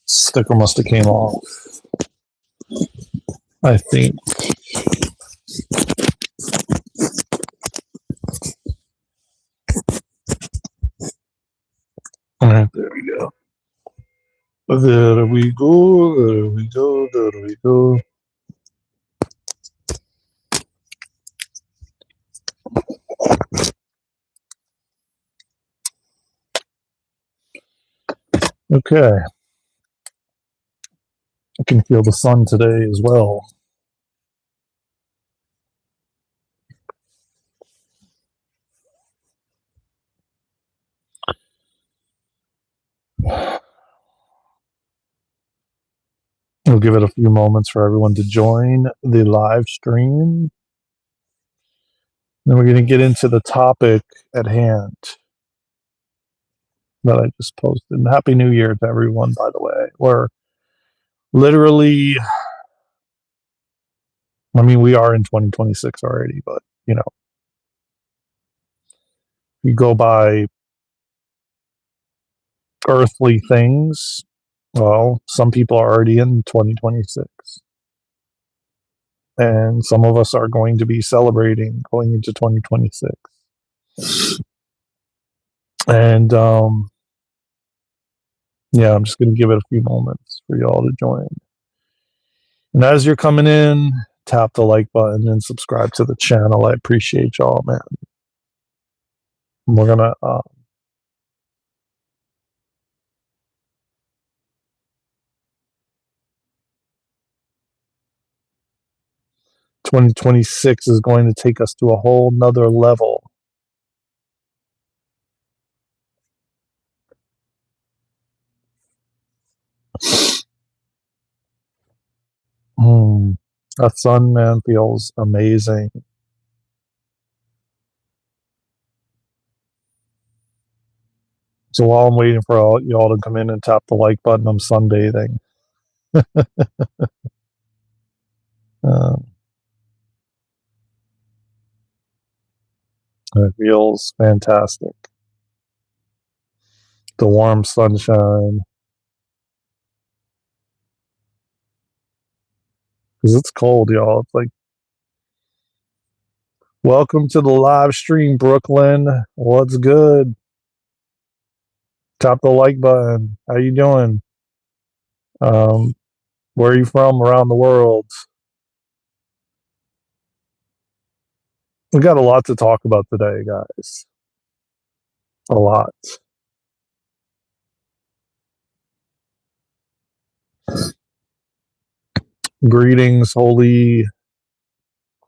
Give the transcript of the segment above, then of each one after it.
Sticker must have came off, I think. All right, there we go. There we go. There we go. There we go. Okay. I can feel the sun today as well. We'll give it a few moments for everyone to join the live stream. Then we're going to get into the topic at hand that I just posted. And Happy New Year to everyone, by the way. We're literally, I mean, we are in 2026 already, but, you know, you go by earthly things. Well, some people are already in 2026. And some of us are going to be celebrating going into 2026. And, yeah, I'm just going to give it a few moments for y'all to join. And as you're coming in, tap the like button and subscribe to the channel. I appreciate y'all, man. We're going to 2026 is going to take us to a whole nother level. That sun, man, feels amazing. So while I'm waiting for all y'all to come in and tap the like button, I'm sunbathing. It feels fantastic. The warm sunshine. Because it's cold, y'all. It's like, welcome to the live stream, Brooklyn. What's good? Tap the like button. How you doing? Where are you from around the world? We got a lot to talk about today, guys. A lot. Greetings, Holy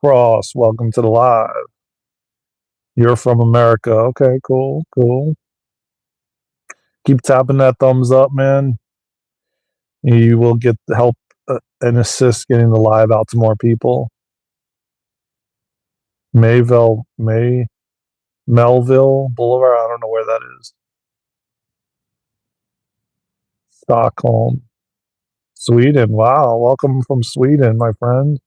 Cross. Welcome to the live. You're from America. Okay, cool. Keep tapping that thumbs up, man. You will get the help and assist getting the live out to more people. Melville Boulevard. I don't know where that is. Stockholm, Sweden. Wow. Welcome from Sweden, my friend.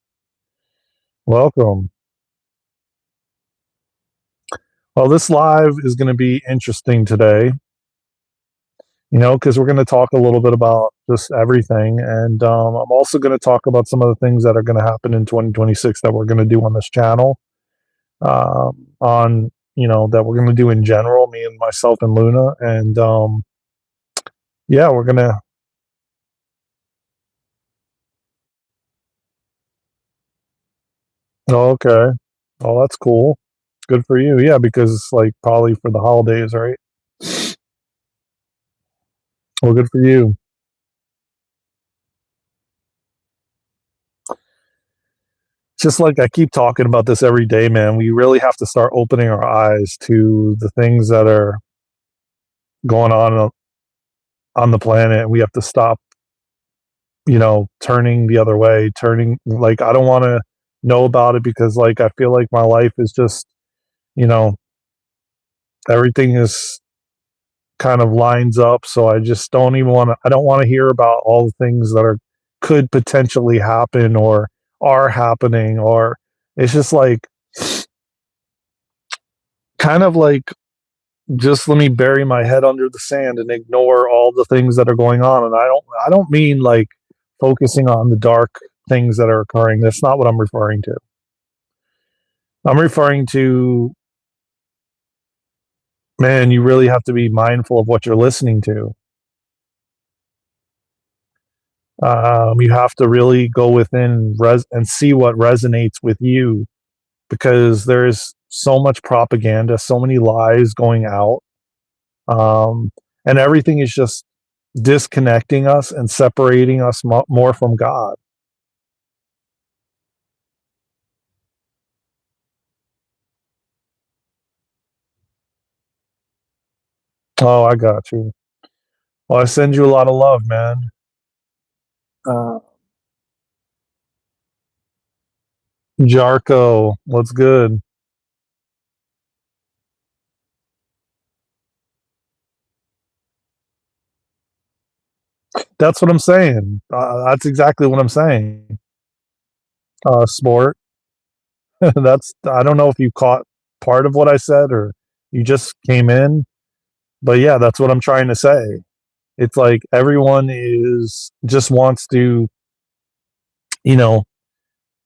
Welcome. Well, this live is going to be interesting today, you know, because we're going to talk a little bit about just everything. And I'm also going to talk about some of the things that are going to happen in 2026 that we're going to do on this channel. That we're going to do in general, me and myself and Luna. And yeah, we're going to. Oh, okay. Oh, that's cool. Good for you. Yeah, because it's like probably for the holidays, right? Well, good for you. Just like I keep talking about this every day, man, we really have to start opening our eyes to the things that are going on the planet. And we have to stop, turning the other way, like, I don't want to know about it because, like, I feel like my life is just, everything is kind of lines up. So I just don't even want to. I don't want to hear about all the things that are could potentially happen or are happening. Or it's just like kind of like just let me bury my head under the sand and ignore all the things that are going on. And I don't mean like focusing on the dark things that are occurring. That's not what I'm referring to. I'm referring to, man, you really have to be mindful of what you're listening to. You have to really go within and see what resonates with you, because there's so much propaganda, so many lies going out, um, and everything is just disconnecting us and separating us more from God. Oh, I got you. Well, I send you a lot of love, man. Uh, Jarko, what's good? That's what I'm saying. That's exactly what I'm saying. Sport. That's. I don't know if you caught part of what I said or you just came in, but yeah, that's what I'm trying to say. It's like everyone is just wants to, you know,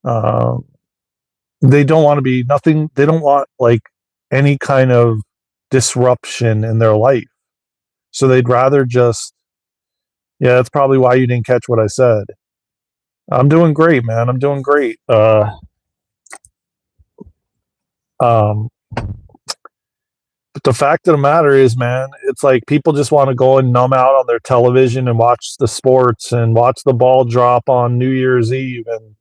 uh, they don't want to be nothing. They don't want like any kind of disruption in their life. So they'd rather just, yeah, that's probably why you didn't catch what I said. I'm doing great, man. I'm doing great. Um, but the fact of the matter is, man, it's like people just want to go and numb out on their television and watch the sports and watch the ball drop on New Year's Eve and,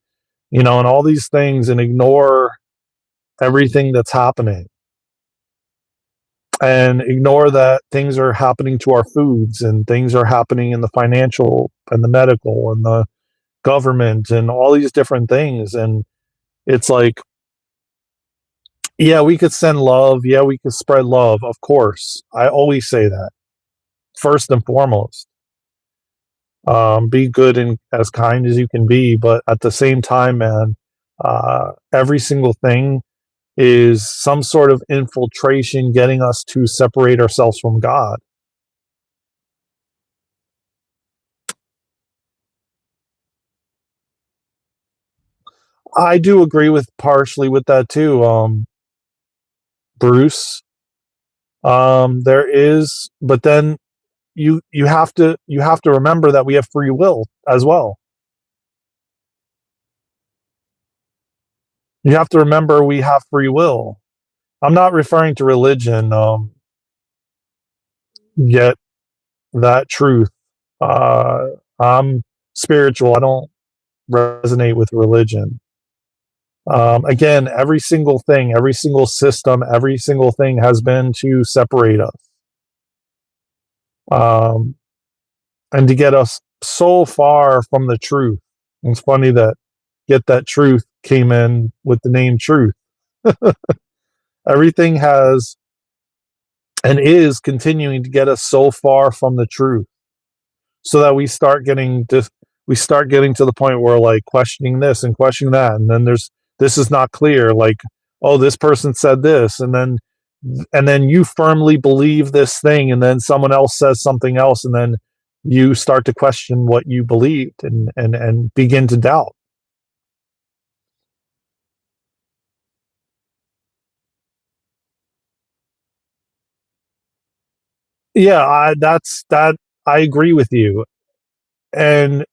and all these things and ignore everything that's happening and ignore that things are happening to our foods and things are happening in the financial and the medical and the government and all these different things. And it's like, yeah, we could send love. Yeah, we could spread love. Of course. I always say that first and foremost. Be good and as kind as you can be. But at the same time, man, every single thing is some sort of infiltration getting us to separate ourselves from God. I do agree with partially with that too, Bruce. There is, but then you have to remember that we have free will as well. You have to remember we have free will. I'm not referring to religion. Get that truth. Uh, I'm spiritual. I don't resonate with religion. Again, every single thing, every single system, every single thing has been to separate us, um, and to get us so far from the truth. It's funny that get that truth came in with the name truth. Everything has and is continuing to get us so far from the truth, so that we start getting to the point where like questioning this and questioning that, and then this is not clear, like, oh, this person said this, and then you firmly believe this thing, and then someone else says something else, and then you start to question what you believed and begin to doubt. Yeah, I agree with you. And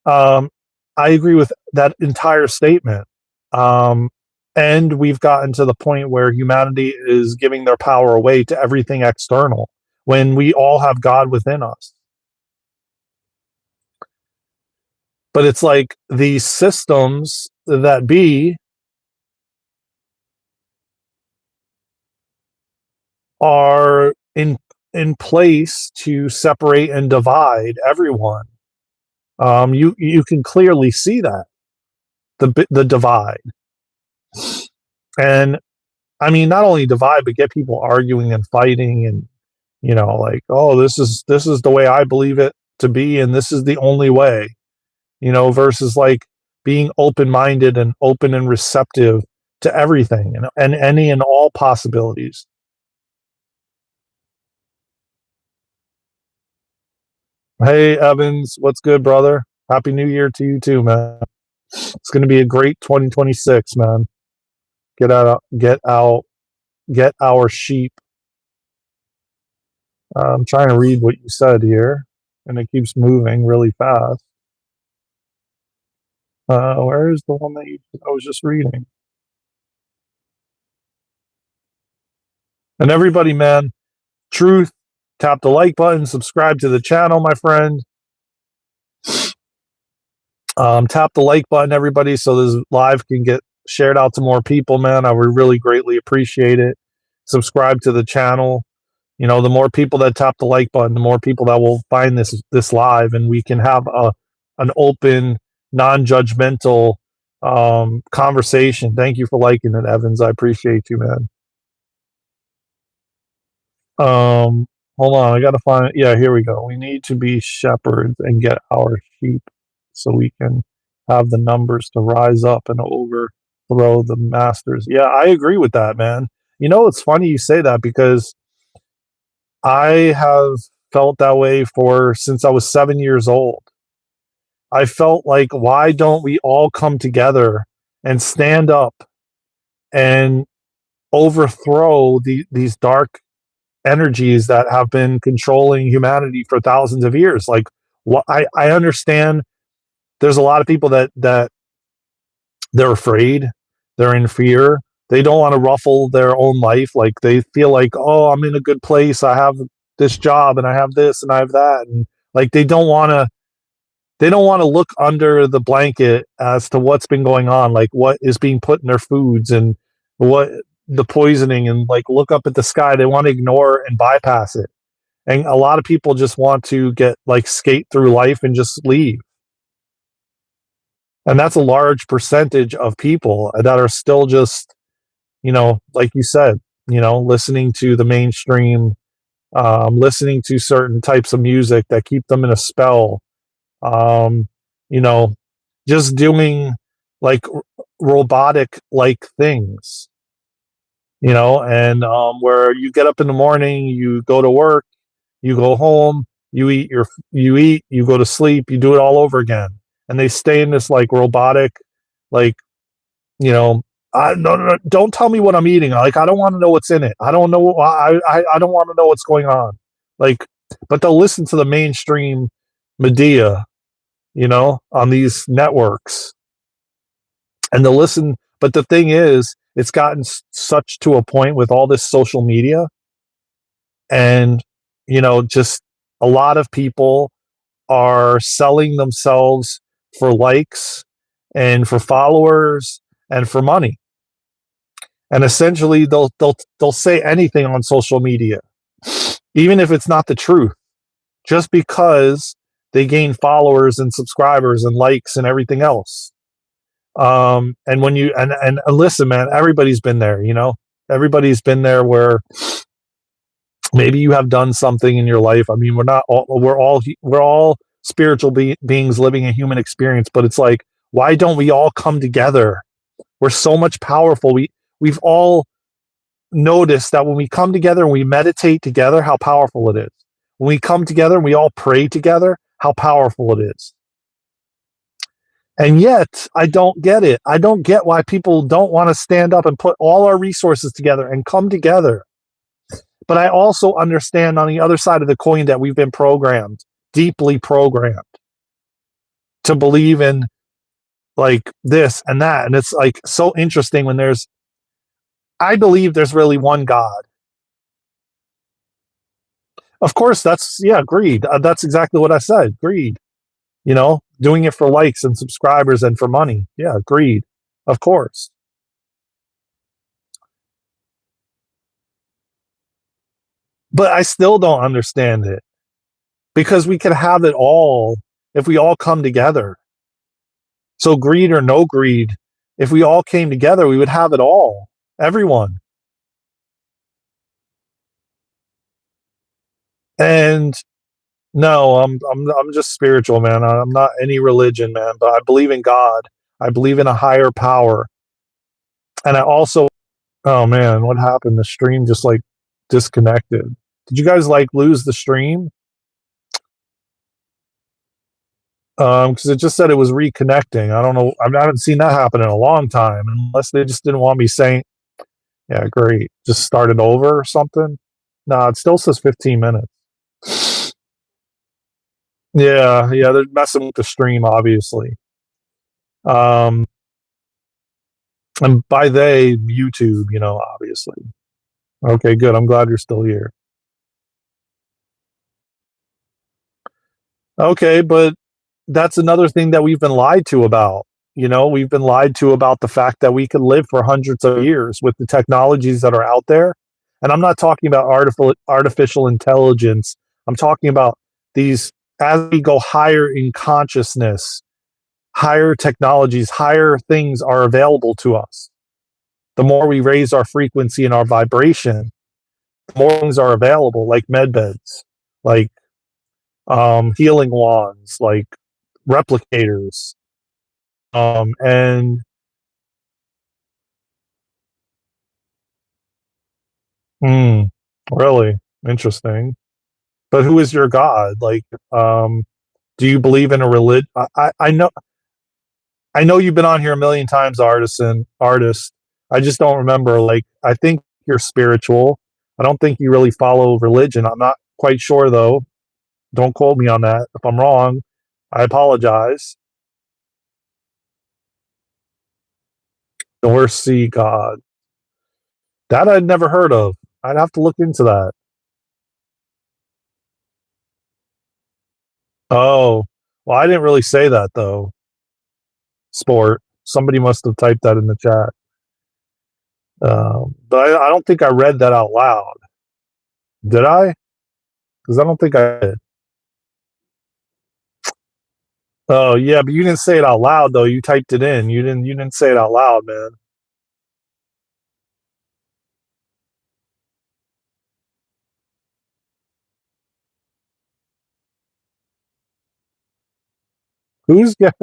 I agree with that entire statement. Um, and we've gotten to the point where humanity is giving their power away to everything external when we all have God within us. But it's like these systems that be are in place to separate and divide everyone. You can clearly see that the divide, and I mean not only divide but get people arguing and fighting and Like, oh, this is the way I believe it to be, and this is the only way, versus like being open-minded and open and receptive to everything and any and all possibilities. Hey Evans, what's good, brother? Happy New Year to you too, man. It's going to be a great 2026, man. Get our sheep. I'm trying to read what you said here, and it keeps moving really fast. Where is the one that I was just reading? And everybody, man, truth, tap the like button, subscribe to the channel, my friend. Tap the like button, everybody, so this live can get shared out to more people, man. I would really greatly appreciate it. Subscribe to the channel. The more people that tap the like button, the more people that will find this live, and we can have an open, non-judgmental conversation. Thank you for liking it, Evans. I appreciate you, man. Hold on, I gotta find. Yeah, here we go. We need to be shepherds and get our sheep, so we can have the numbers to rise up and overthrow the masters. Yeah, I agree with that, man. It's funny you say that because I have felt that way for since I was 7 years old. I felt like, why don't we all come together and stand up and overthrow these dark energies that have been controlling humanity for thousands of years? Like, I understand there's a lot of people that they're afraid, they're in fear, they don't want to ruffle their own life. Like, they feel like, oh, I'm in a good place, I have this job and I have this and I have that, and like they don't want to look under the blanket as to what's been going on, like what is being put in their foods and what the poisoning, and like look up at the sky. They want to ignore and bypass it. And a lot of people just want to get like skate through life and just leave. And that's a large percentage of people that are still just, like you said, listening to the mainstream, listening to certain types of music that keep them in a spell, um, you know, just doing like robotic like things, and where you get up in the morning, you go to work, you go home, you go to sleep, you do it all over again, and they stay in this like robotic, like, you know, no, don't tell me what I'm eating. Like, I don't want to know what's in it. I don't know. I don't want to know what's going on. Like, but they'll listen to the mainstream media, on these networks, and they'll listen. But the thing is, it's gotten such to a point with all this social media, and just a lot of people are selling themselves for likes and for followers and for money. And essentially they'll say anything on social media, even if it's not the truth, just because they gain followers and subscribers and likes and everything else. And when you and listen, man, everybody's been there. Everybody's been there where maybe you have done something in your life. I mean, we're all spiritual beings living a human experience, but it's like, why don't we all come together? We're so much powerful. We've all noticed that when we come together and we meditate together, how powerful it is. When we come together and we all pray together, how powerful it is. And yet, I don't get it. I don't get why people don't want to stand up and put all our resources together and come together. But I also understand on the other side of the coin that we've been programmed, deeply programmed, to believe in like this and that. And it's like so interesting when I believe there's really one God. Of course, greed. That's exactly what I said. Greed. Doing it for likes and subscribers and for money. Yeah, greed. Of course. But I still don't understand it, because we could have it all if we all come together. So greed or no greed, if we all came together, we would have it all. Everyone. And no, I'm just spiritual, man. I'm not any religion, man, but I believe in God. I believe in a higher power. And I also, oh man, what happened? The stream just like disconnected. Did you guys like lose the stream? Because it just said it was reconnecting. I don't know. I haven't seen that happen in a long time, unless they just didn't want me saying, yeah, great. Just started over or something. No, it still says 15 minutes. Yeah, yeah, they're messing with the stream, obviously. Um, and by they, YouTube, obviously. Okay, good. I'm glad you're still here. Okay, but that's another thing that we've been lied to about. We've been lied to about the fact that we could live for hundreds of years with the technologies that are out there. And I'm not talking about artificial intelligence. I'm talking about these, as we go higher in consciousness, higher technologies, higher things are available to us. The more we raise our frequency and our vibration, the more things are available, like med beds, like healing wands, like replicators, and mm, really interesting. But who is your god? Like, do you believe in a religion? I know you've been on here a million times, artist. I just don't remember. Like, I think you're spiritual. I don't think you really follow religion. I'm not quite sure though. Don't quote me on that. If I'm wrong, I apologize. North Sea God. That I'd never heard of. I'd have to look into that. Oh, well, I didn't really say that though. Sport. Somebody must have typed that in the chat. But I don't think I read that out loud. Did I? Because I don't think I did. Oh yeah, but you didn't say it out loud though. You typed it in. You didn't say it out loud, man. Who's got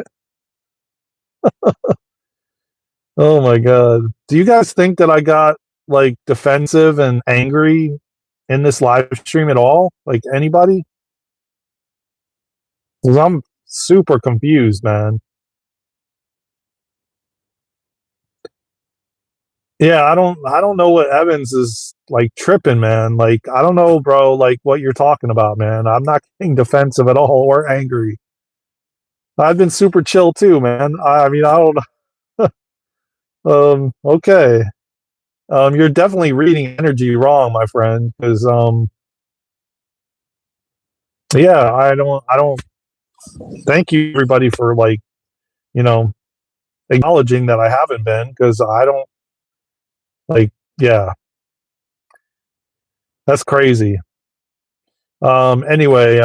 Oh my god. Do you guys think that I got like defensive and angry in this live stream at all? Like anybody? 'Cause I'm super confused, man. Yeah, I don't know what Evans is like tripping, man. Like I don't know, bro, like what you're talking about, man. I'm not getting defensive at all or angry. I've been super chill too, man. I mean, I don't okay. You're definitely reading energy wrong, my friend, because yeah, I don't thank you everybody for like, you know, acknowledging that I haven't been because I don't like yeah, that's crazy. Anyway,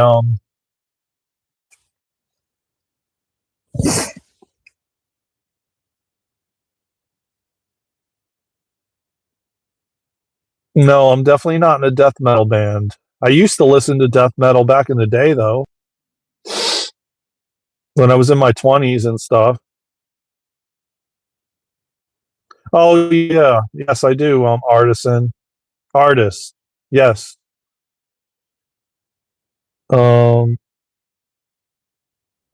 no, I'm definitely not in a death metal band. I used to listen to death metal back in the day though, when I was in my 20s and stuff. Oh yeah, yes I do. Artist. Yes. Um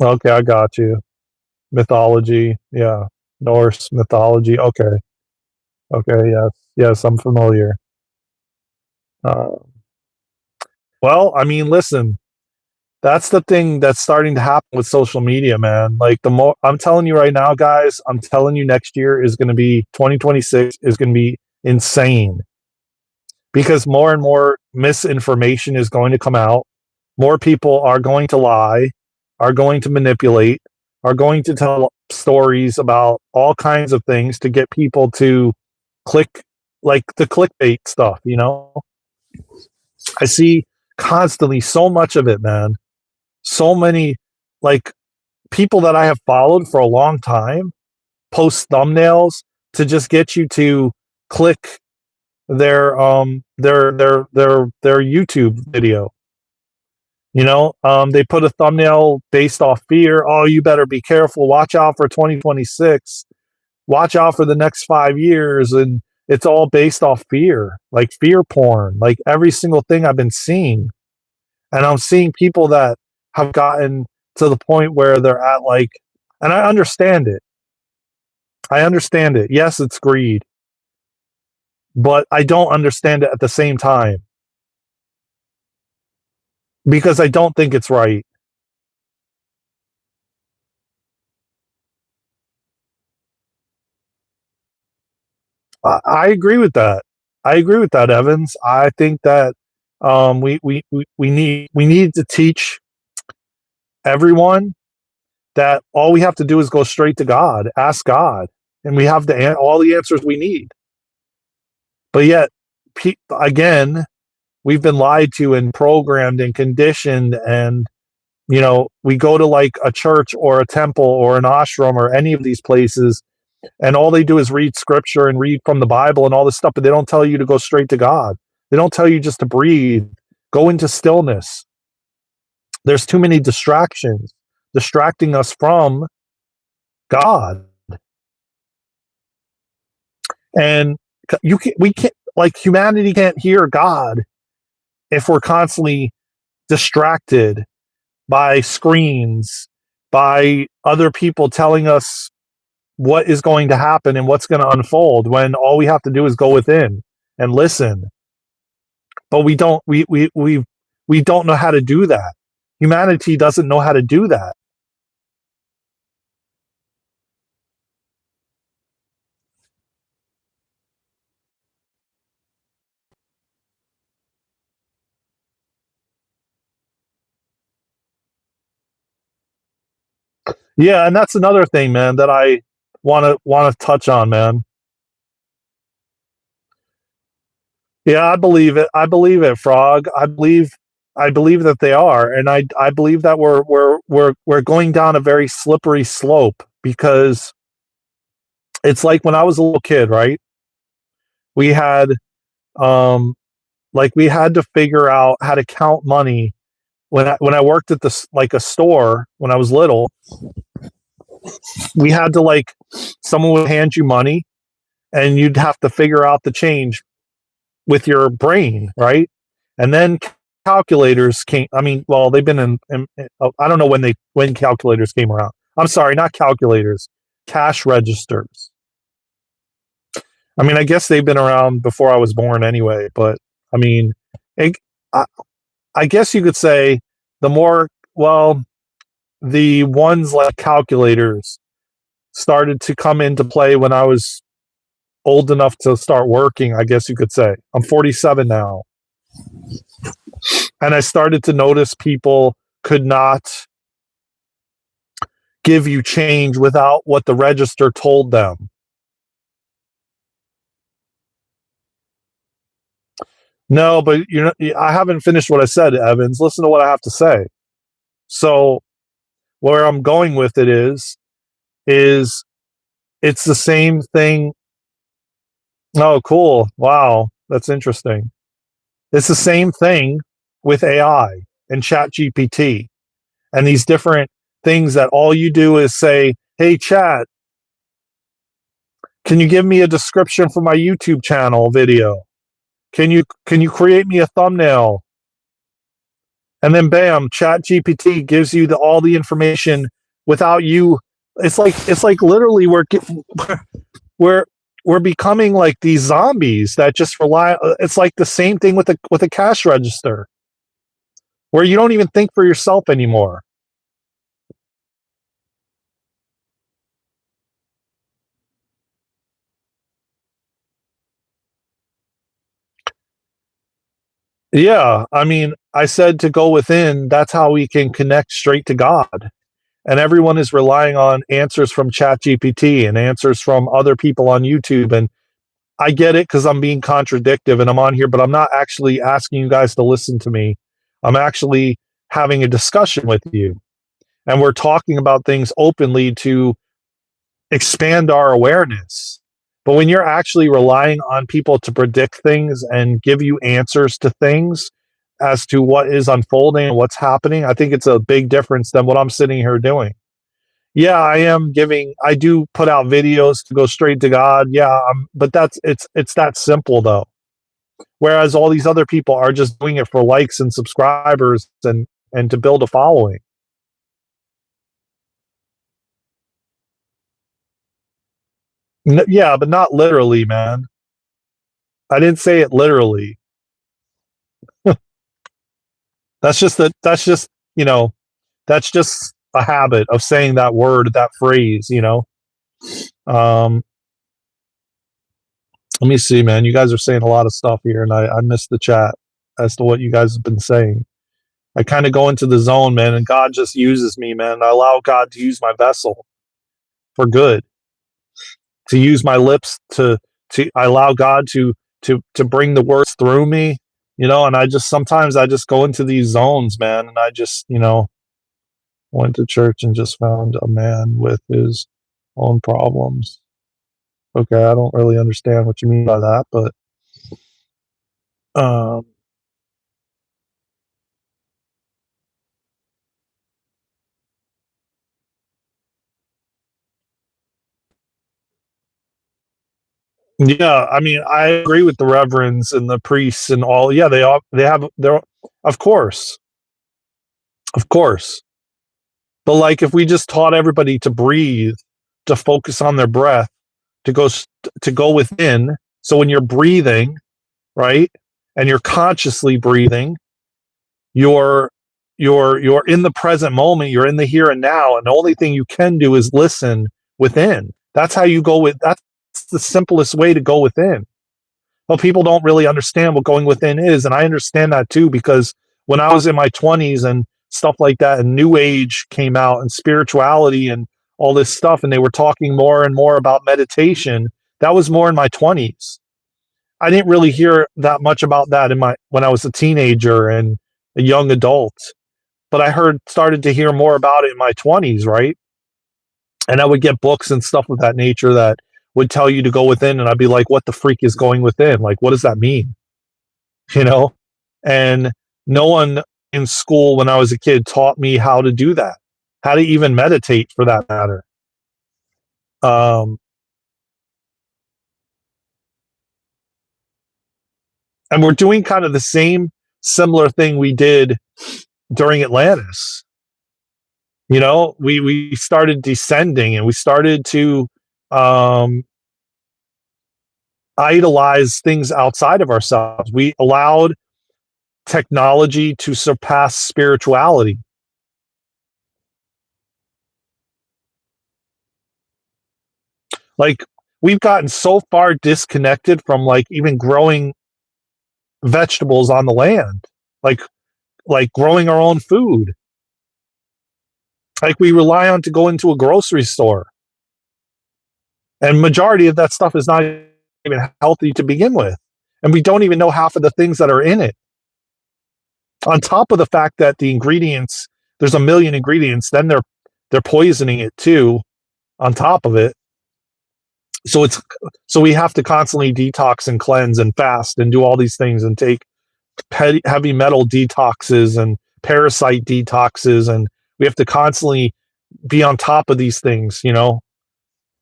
okay, I got you. Mythology. Yeah. Norse mythology. Okay. Okay, yes. Yes, I'm familiar. Uh, well, I mean, listen, that's the thing that's starting to happen with social media, man. Like the more I'm telling you right now, guys, I'm telling you next year is going to be 2026 is going to be insane because more and more misinformation is going to come out. More people are going to lie, are going to manipulate, are going to tell stories about all kinds of things to get people to click like the clickbait stuff. I see constantly so much of it, man. So many like people that I have followed for a long time post thumbnails to just get you to click their YouTube video. They put a thumbnail based off fear. Oh, you better be careful. Watch out for 2026. Watch out for the next 5 years. And it's all based off fear, like fear porn, like every single thing I've been seeing. And I'm seeing people that have gotten to the point where they're at like, and I understand it. I understand it. Yes, it's greed, but I don't understand it at the same time because I don't think it's right. I agree with that. I agree with that, Evans. I think that we need to teach everyone that all we have to do is go straight to God, ask God, and we have all the answers we need. But yet, again, we've been lied to and programmed and conditioned, and we go to like a church or a temple or an ashram or any of these places, and all they do is read scripture and read from the Bible and all this stuff, but they don't tell you to go straight to God. They don't tell you just to breathe, go into stillness. There's too many distractions distracting us from God. And we can't, like, humanity can't hear God if we're constantly distracted by screens, by other people telling us what is going to happen and what's going to unfold, when all we have to do is go within and listen. But we don't know how to do that. Humanity doesn't know how to do that. Yeah, and that's another thing, man, that I want to touch on, man. Yeah, I believe it. I believe it, Frog. I believe that they are, and I believe that we're going down a very slippery slope, because it's like when I was a little kid, right? We had um we had to figure out how to count money. When I worked at this, like, a store when I was little, we had to, like, someone would hand you money and you'd have to figure out the change with your brain, right? And then calculators came. I mean, well, they've been I don't know when calculators came around. I'm sorry, not calculators, cash registers. I mean, I guess they've been around before I was born anyway, but I mean, it, I, I guess you could say the more, well, the ones like calculators started to come into play when I was old enough to start working, I guess you could say. I'm 47 now. And I started to notice people could not give you change without what the register told them. No, but I haven't finished what I said, Evans. Listen to what I have to say. So where I'm going with it is it's the same thing. Oh, cool. Wow. That's interesting. It's the same thing with AI and Chat GPT and these different things that all you do is say, hey, chat, can you give me a description for my YouTube channel video? Can you create me a thumbnail? And then bam, Chat GPT gives you all the information without you. It's like literally we're we're becoming like these zombies that just rely. It's like the same thing with a cash register, where you don't even think for yourself anymore. Yeah, I mean, I said to go within. That's how we can connect straight to God. And everyone is relying on answers from ChatGPT and answers from other people on YouTube. And I get it, because I'm being contradictive and I'm on here, but I'm not actually asking you guys to listen to me. I'm actually having a discussion with you. And we're talking about things openly to expand our awareness. But when you're actually relying on people to predict things and give you answers to things, as to what is unfolding and what's happening, I think it's a big difference than what I'm sitting here doing. Yeah, I do put out videos to go straight to God. Yeah, but it's that simple though. Whereas all these other people are just doing it for likes and subscribers and to build a following. Yeah, but not literally, man. I didn't say it literally. That's just, you know, that's just a habit of saying that word, that phrase, you know. Um, Let me see, man. You guys are saying a lot of stuff here, and I missed the chat as to what you guys have been saying. I kind of go into the zone, man, and God just uses me, man. I allow God to use my vessel for good, to use my lips to I allow God to bring the words through me, you know, and I just sometimes I just go into these zones, man, and I just, you know, went to church and just found a man with his own problems. Okay, I don't really understand what you mean by that, but um yeah, I mean, I agree with the reverends and the priests and all. Yeah, they have their, of course, of course. But like, if we just taught everybody to breathe, to focus on their breath, to to go within. So when you're breathing, right, and you're consciously breathing, you're you're in the present moment. You're in the here and now, and the only thing you can do is listen within. That's how you go with. That's the simplest way to go within. Well, people don't really understand what going within is, and I understand that too because when I was in my 20s and stuff like that, and New Age came out and spirituality and all this stuff, and they were talking more and more about meditation. That was more in my 20s. I didn't really hear that much about that in my when I was a teenager and a young adult, but I heard started to hear more about it in my 20s, right? And I would get books and stuff of that nature that would tell you to go within, and I'd be like, what the freak is going within? Like, what does that mean? You know? And no one in school when I was a kid taught me how to do that, how to even meditate for that matter. Um, and we're doing kind of the same similar thing we did during Atlantis. You know, we started descending and we started to um, idolize things outside of ourselves. We allowed technology to surpass spirituality. Like, we've gotten so far disconnected from like even growing vegetables on the land, like growing our own food. Like, we rely on to go into a grocery store, and majority of that stuff is not even healthy to begin with, and we don't even know half of the things that are in it. On top of the fact that the ingredients, there's a million ingredients, then they're poisoning it too. On top of it, so it's so we have to constantly detox and cleanse and fast and do all these things and take heavy metal detoxes and parasite detoxes, and we have to constantly be on top of these things, you know,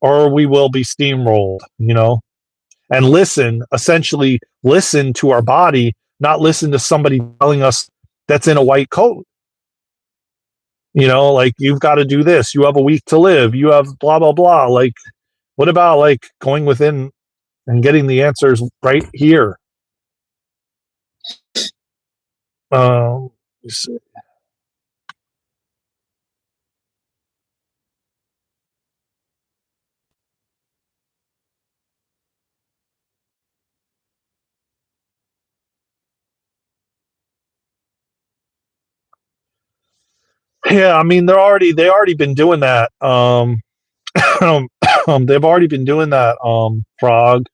or we will be steamrolled, you know. And listen, essentially listen to our body, not listen to somebody telling us that's in a white coat. You know, like, you've got to do this, you have a week to live, you have blah blah blah. Like, what about like going within and getting the answers right here? Um, yeah, I mean, they already been doing that. They've already been doing that. Frog.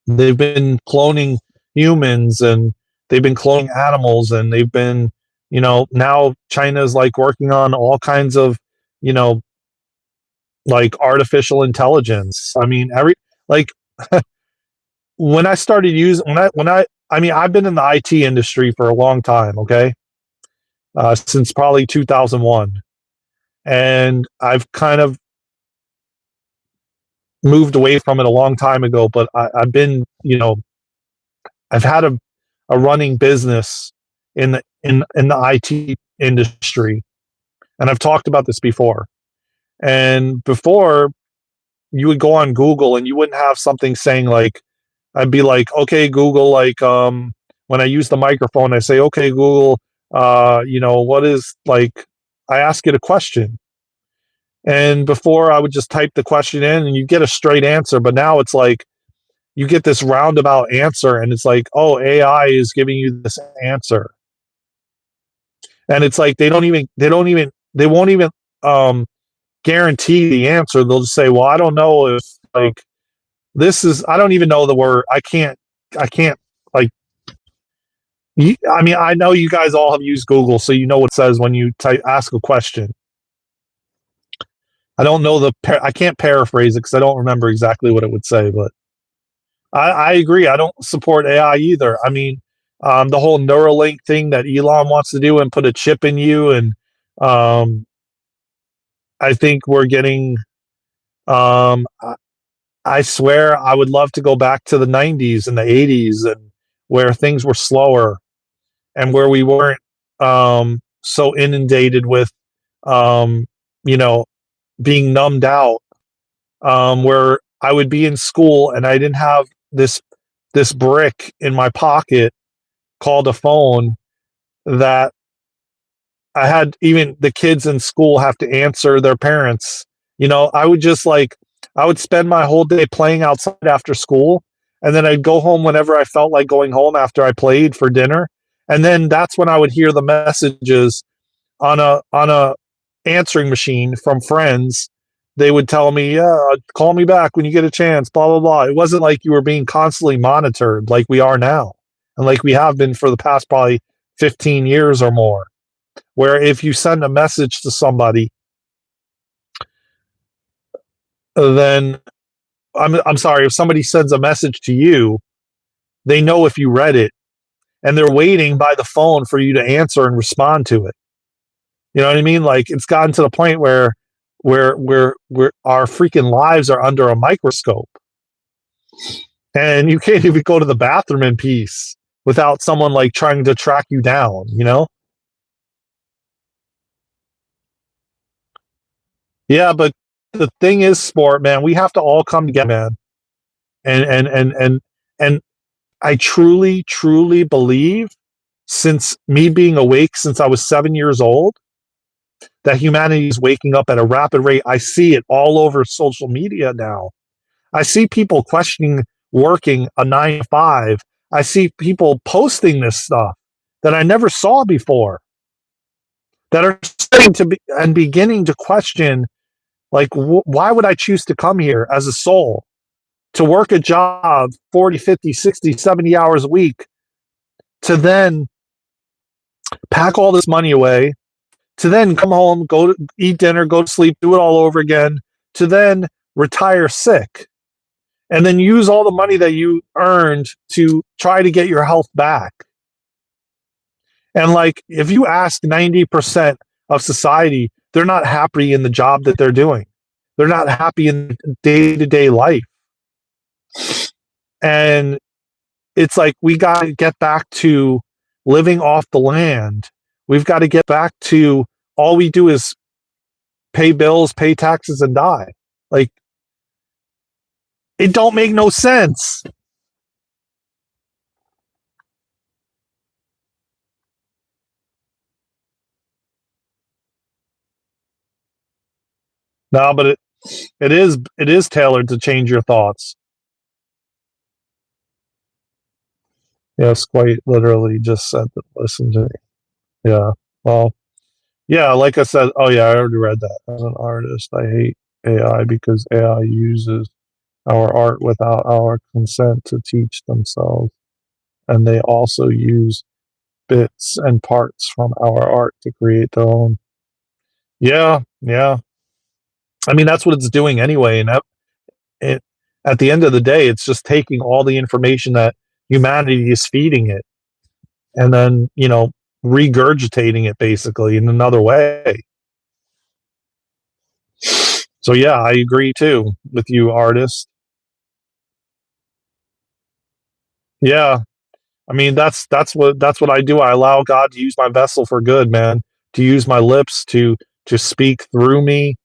They've been cloning humans and they've been cloning animals and they've been, you know, now China's like working on all kinds of, you know, like artificial intelligence. I mean, every like when I started using when I I mean, I've been in the IT industry for a long time, okay? Since probably 2001. And I've kind of moved away from it a long time ago, but I've been, I've had a running business in the IT industry, and I've talked about this before. And before, you would go on Google and you wouldn't have something saying like, I'd be like, okay, Google, like, when I use the microphone, I say, okay, Google, what is like, I ask it a question. And before I would just type the question in and you get a straight answer, but now it's like you get this roundabout answer and it's like, oh, AI is giving you this answer. And it's like they won't even um guarantee the answer. They'll just say, well, I don't know if like this is I don't even know the word. I can't like I mean, I know you guys all have used Google, so you know what it says when you ask a question. I don't know I can't paraphrase it because I don't remember exactly what it would say, but I agree. I don't support AI either. I mean, the whole Neuralink thing that Elon wants to do and put a chip in you, and um, I think we're getting. Um, I, I swear, I would love to go back to the '90s and the '80s, and where things were slower and where we weren't so inundated with, um, you know, being numbed out. Where I would be in school and I didn't have this brick in my pocket called a phone that I had even the kids in school have to answer their parents. I would just like I would spend my whole day playing outside after school, and then I'd go home whenever I felt like going home after I played for dinner. And then that's when I would hear the messages on a answering machine from friends. They would tell me, "Yeah, call me back when you get a chance." Blah blah blah. It wasn't like you were being constantly monitored like we are now, and like we have been for the past probably 15 years or more. Where if you send a message to somebody, then I'm sorry, if somebody sends a message to you, they know if you read it, and they're waiting by the phone for you to answer and respond to it. You know what I mean? Like it's gotten to the point where our freaking lives are under a microscope, and you can't even go to the bathroom in peace without someone like trying to track you down. Yeah, but the thing is, sport man, we have to all come together, man. And I truly, truly believe, since me being awake since I was 7 years old, that humanity is waking up at a rapid rate. I see it all over social media now. I see people questioning working a 9 to 5. I see people posting this stuff that I never saw before, that are starting to be and beginning to question, like, why would I choose to come here as a soul to work a job 40, 50, 60, 70 hours a week, to then pack all this money away, to then come home, go to eat dinner, go to sleep, do it all over again, to then retire sick, and then use all the money that you earned to try to get your health back. And like, if you ask 90% of society, they're not happy in the job that they're doing. They're not happy in day to day life. And it's like, we got to get back to living off the land. We've got to get back to all we do is pay bills, pay taxes, and die. Like, it don't make no sense. No, but it is tailored to change your thoughts. Yes, quite literally just said that. Listen to me. Yeah. Well, yeah, like I said, oh yeah, I already read that. As an artist, I hate AI because AI uses our art without our consent to teach themselves. And they also use bits and parts from our art to create their own. Yeah, yeah. I mean, that's what it's doing anyway. And it, at the end of the day, it's just taking all the information that humanity is feeding it and then, regurgitating it basically in another way. So yeah, I agree too with you, artist. Yeah. I mean, that's what I do. I allow God to use my vessel for good, man. To use my lips to speak through me.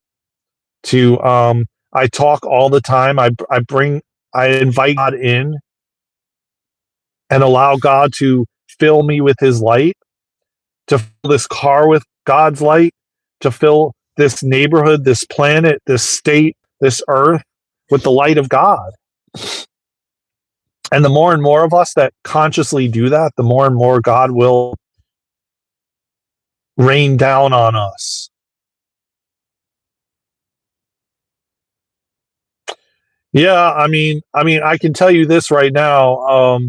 To I talk all the time. I invite God in and allow God to fill me with His light. To fill this car with God's light. To fill this neighborhood, this planet, this state, this earth with the light of God. And the more and more of us that consciously do that, the more and more God will rain down on us. Yeah, I mean, I can tell you this right now.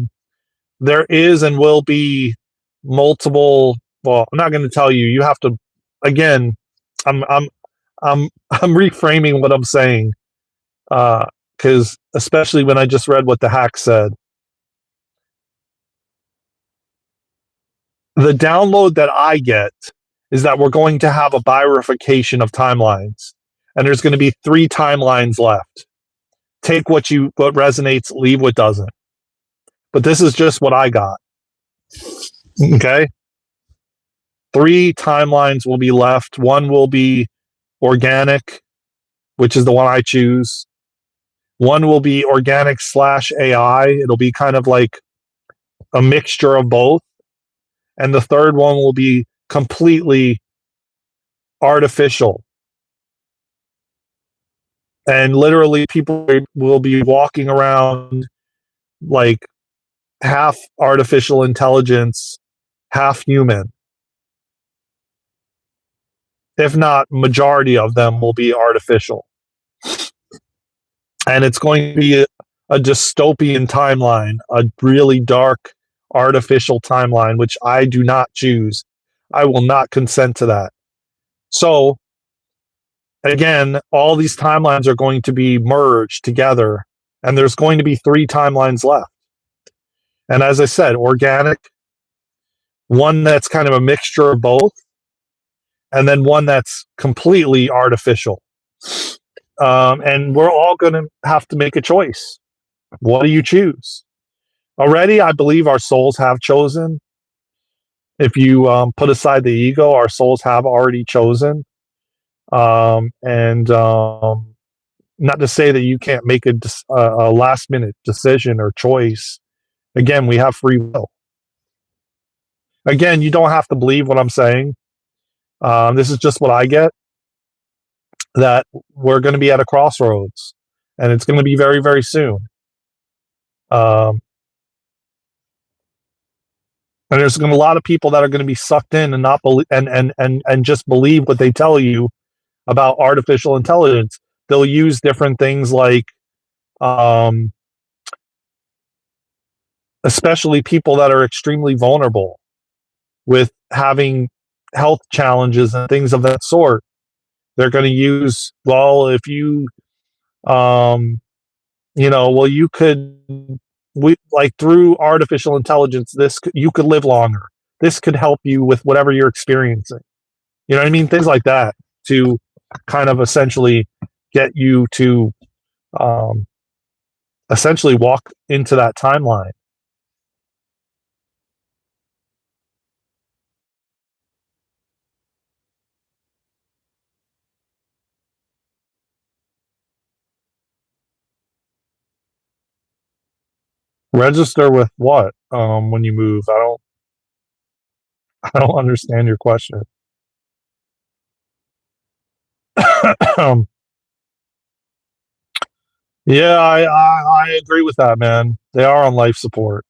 There is and will be multiple. Well, I'm not going to tell you. You have to. Again, I'm I'm reframing what I'm saying because especially when I just read what the hack said, the download that I get is that we're going to have a bifurcation of timelines, and there's going to be three timelines left. Take what resonates, leave what doesn't. But this is just what I got. Okay. Three timelines will be left. One will be organic, which is the one I choose. One will be organic slash AI. It'll be kind of like a mixture of both. And the third one will be completely artificial. And literally, people will be walking around like half artificial intelligence, half human. If not, majority of them will be artificial. And it's going to be a dystopian timeline, a really dark artificial timeline, which I do not choose. I will not consent to that. So again, all these timelines are going to be merged together, and there's going to be three timelines left. And as I said, organic, one that's kind of a mixture of both, and then one that's completely artificial. And we're all going to have to make a choice. What do you choose? Already, I believe our souls have chosen. If you put aside the ego, our souls have already chosen. And not to say that you can't make a last minute decision or choice. Again, we have free will. Again, you don't have to believe what I'm saying. This is just what I get, that we're going to be at a crossroads, and it's going to be very, very soon. Um, and there's going to be a lot of people that are going to be sucked in and not believe and just believe what they tell you about artificial intelligence. They'll use different things like, um, especially people that are extremely vulnerable with having health challenges and things of that sort. They're going to use, well, if you, well, you could, like through artificial intelligence, you could live longer. This could help you with whatever you're experiencing. You know what I mean? Things like that to kind of essentially get you to um, essentially walk into that timeline. Register with what? When you move, I don't understand your question. um, yeah, I agree with that, man. They are on life support.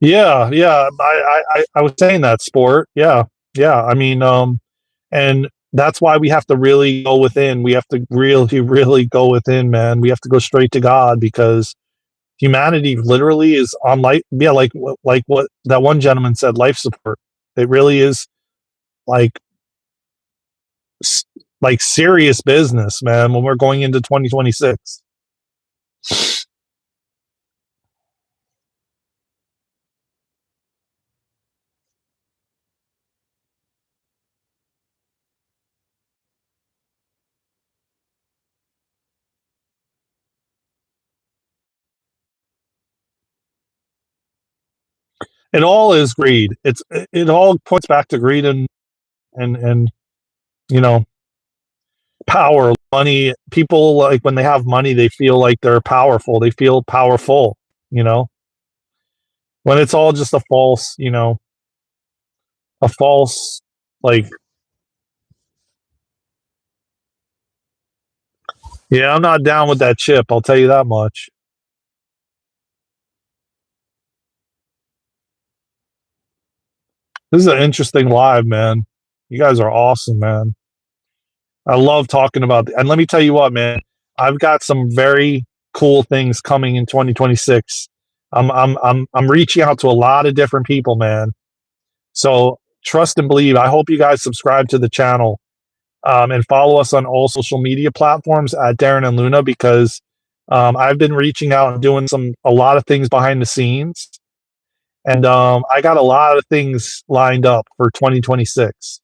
I was saying that sport. Yeah. I mean, and that's why we have to really go within. We have to really, really go within, man. We have to go straight to God because humanity literally is on life. Yeah, like what that one gentleman said, life support. It really is like like serious business, man. When we're going into 2026, it all is greed. It all points back to greed and you know power, money. People like when they have money, they feel like they're powerful. They feel powerful. You know, when it's all just a false, a false like. Yeah, I'm not down with that chip. I'll tell you that much. This is an interesting live, man. You guys are awesome, man. I love talking about, and let me tell you what, man. I've got some very cool things coming in 2026. I'm reaching out to a lot of different people, man. So trust and believe. I hope you guys subscribe to the channel and follow us on all social media platforms at Daren and Luna because I've been reaching out and doing a lot of things behind the scenes, and I got a lot of things lined up for 2026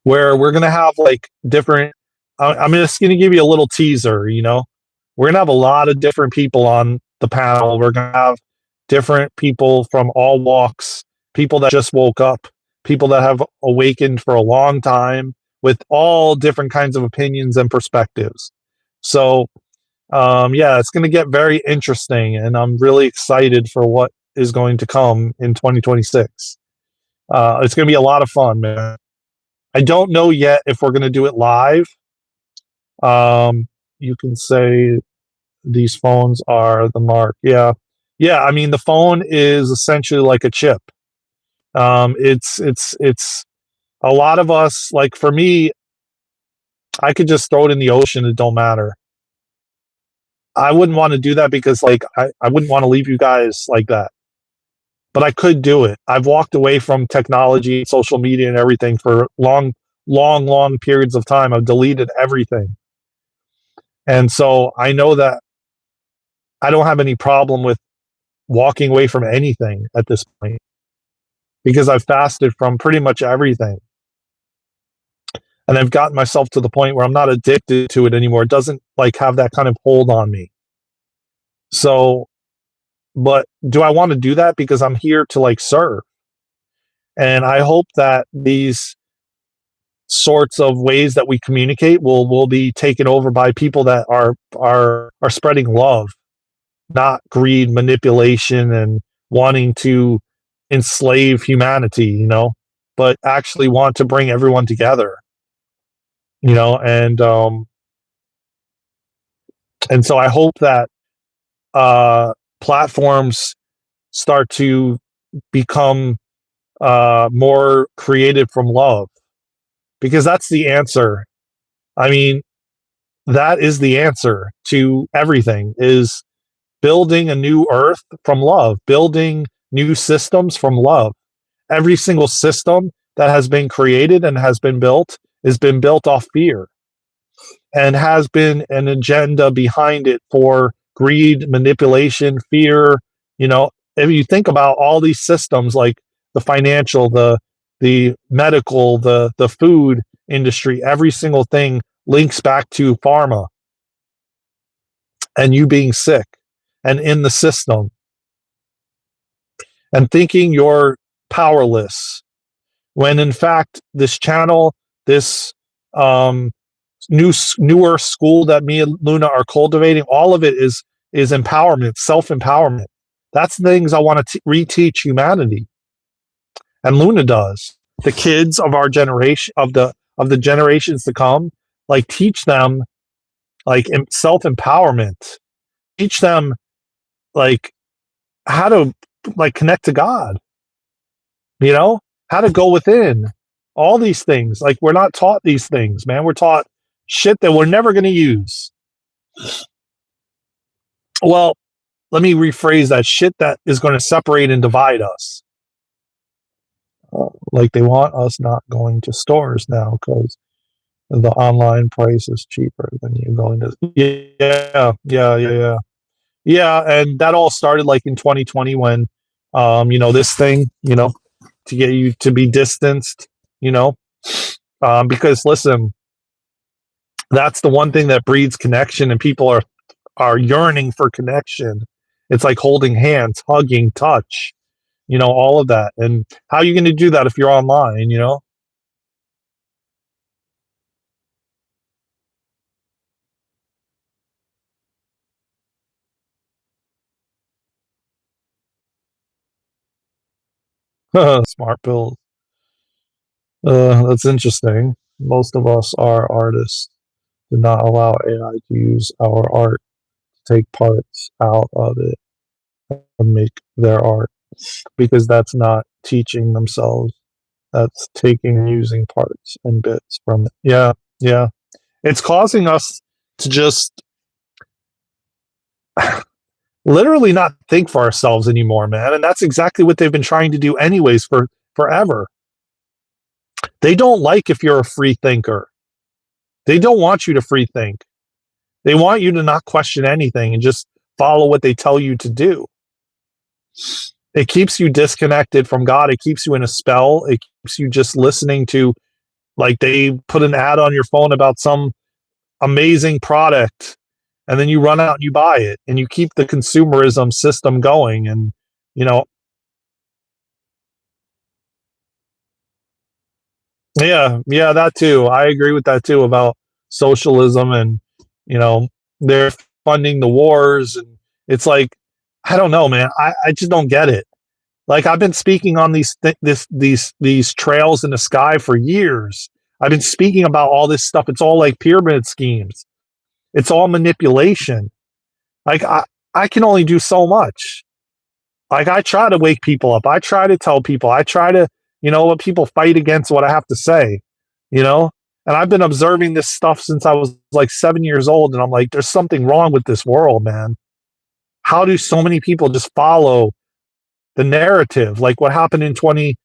where we're gonna have like different. I'm just gonna give you a little teaser. We're gonna have a lot of different people on the panel. We're gonna have different people from all walks, people that just woke up, people that have awakened for a long time, with all different kinds of opinions and perspectives. So, yeah, it's gonna get very interesting, and I'm really excited for what is going to come in 2026. It's gonna be a lot of fun, man. I don't know yet if we're going to do it live. You can say these phones are the mark. Yeah. Yeah. I mean, the phone is essentially like a chip. It's a lot of us, like for me, I could just throw it in the ocean. It don't matter. I wouldn't want to do that because like, I wouldn't want to leave you guys like that, but I could do it. I've walked away from technology, social media and everything for long periods of time. I've deleted everything. And so I know that I don't have any problem with walking away from anything at this point because I've fasted from pretty much everything. And I've gotten myself to the point where I'm not addicted to it anymore. It doesn't like have that kind of hold on me. So, but do I want to do that because I'm here to like serve? And I hope that these sorts of ways that we communicate will be taken over by people that are spreading love, not greed, manipulation, and wanting to enslave humanity, but actually want to bring everyone together, and so I hope that platforms start to become more created from love because that's the answer. I mean, that is the answer to everything is building a new earth from love, building new systems from love. Every single system that has been created and has been built off fear and has been an agenda behind it for greed, manipulation, fear. If you think about all these systems like the financial, the medical, the food industry, every single thing links back to pharma and you being sick and in the system and thinking you're powerless when in fact this channel, this um, newer school that me and Luna are cultivating, all of it is empowerment, self-empowerment. That's the things I want to reteach humanity, and Luna does. The kids of our generation, of the generations to come, like teach them like self-empowerment, teach them like how to like connect to God, you know, how to go within, all these things. Like, we're not taught these things, man. We're taught shit that we're never going to use. Well, let me rephrase that: shit that is going to separate and divide us. Like, they want us not going to stores now because the online price is cheaper than you going to. Yeah, and that all started like in 2020 when, this thing, to get you to be distanced, you know, because listen, that's the one thing that breeds connection, and people are yearning for connection. It's like holding hands, hugging, touch, all of that. And how are you going to do that if you're online? Smart pills. That's interesting. Most of us are artists. Do not allow AI to use our art, take parts out of it and make their art, because that's not teaching themselves. That's taking and using parts and bits from it. Yeah, yeah. It's causing us to just literally not think for ourselves anymore, man. And that's exactly what they've been trying to do anyways for forever. They don't like if you're a free thinker. They don't want you to free think. They want you to not question anything and just follow what they tell you to do. It keeps you disconnected from God. It keeps you in a spell. It keeps you just listening to, like, they put an ad on your phone about some amazing product, and then you run out and you buy it, and you keep the consumerism system going. And, you know, yeah, that too. I agree with that too about socialism, and, you know, they're funding the wars. And it's like, I don't know, man. I just don't get it. Like, I've been speaking on these trails in the sky for years. I've been speaking about all this stuff. It's all like pyramid schemes. It's all manipulation. Like, I can only do so much. Like, I try to wake people up. I try to tell people. I try to, let people fight against what I have to say, you know? And I've been observing this stuff since I was like 7 years old. And I'm like, there's something wrong with this world, man. How do so many people just follow the narrative? Like what happened in 2020?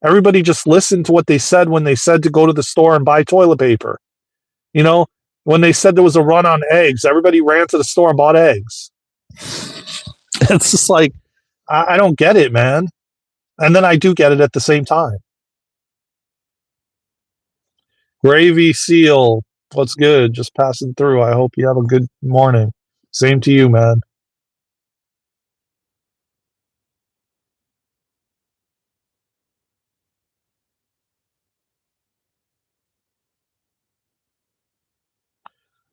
Everybody just listened to what they said when they said to go to the store and buy toilet paper. You know, when they said there was a run on eggs, everybody ran to the store and bought eggs. It's just like, I don't get it, man. And then I do get it at the same time. Gravy Seal, what's good? Just passing through. I hope you have a good morning. Same to you, man.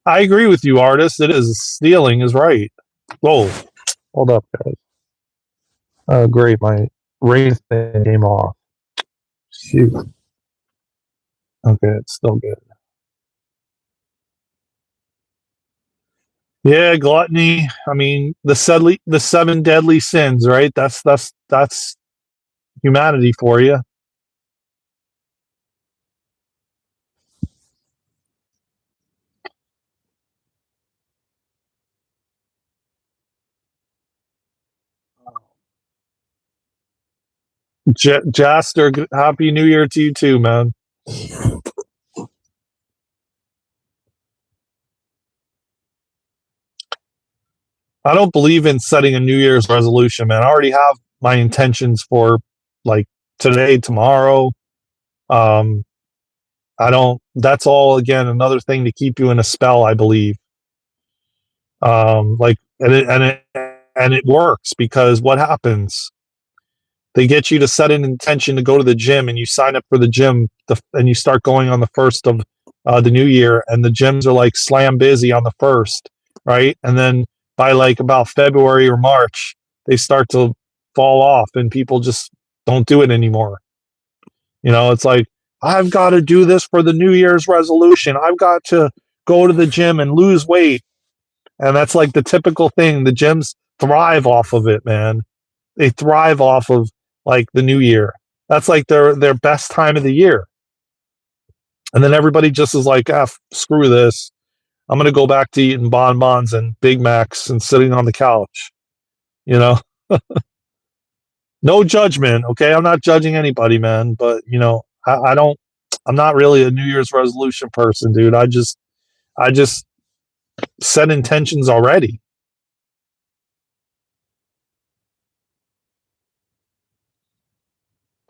I agree with you, artist. It is stealing is right. Whoa, hold up, guys. Oh, great. My race thing came off. Shoot. Okay, it's still good. Yeah, gluttony. I mean, the seven deadly sins, right? That's humanity for you. Jaster, happy New Year to you too, man. I don't believe in setting a New Year's resolution, man. I already have my intentions for like today, tomorrow. Um, I don't. That's all again another thing to keep you in a spell, I believe. Like, and it works, because what happens? They get you to set an intention to go to the gym, and you sign up for the gym, and you start going on the first of the new year, and the gyms are like slam busy on the first, right? And then by like about February or March, they start to fall off, and people just don't do it anymore. It's like, I've got to do this for the New Year's resolution. I've got to go to the gym and lose weight. And that's like the typical thing. The gyms thrive off of it, man. They thrive off of like the new year. That's like their best time of the year. And then everybody just is like, ah, screw this. I'm gonna go back to eating bonbons and Big Macs and sitting on the couch. You know, no judgment. Okay, I'm not judging anybody, man. But I don't. I'm not really a New Year's resolution person, dude. I just set intentions already.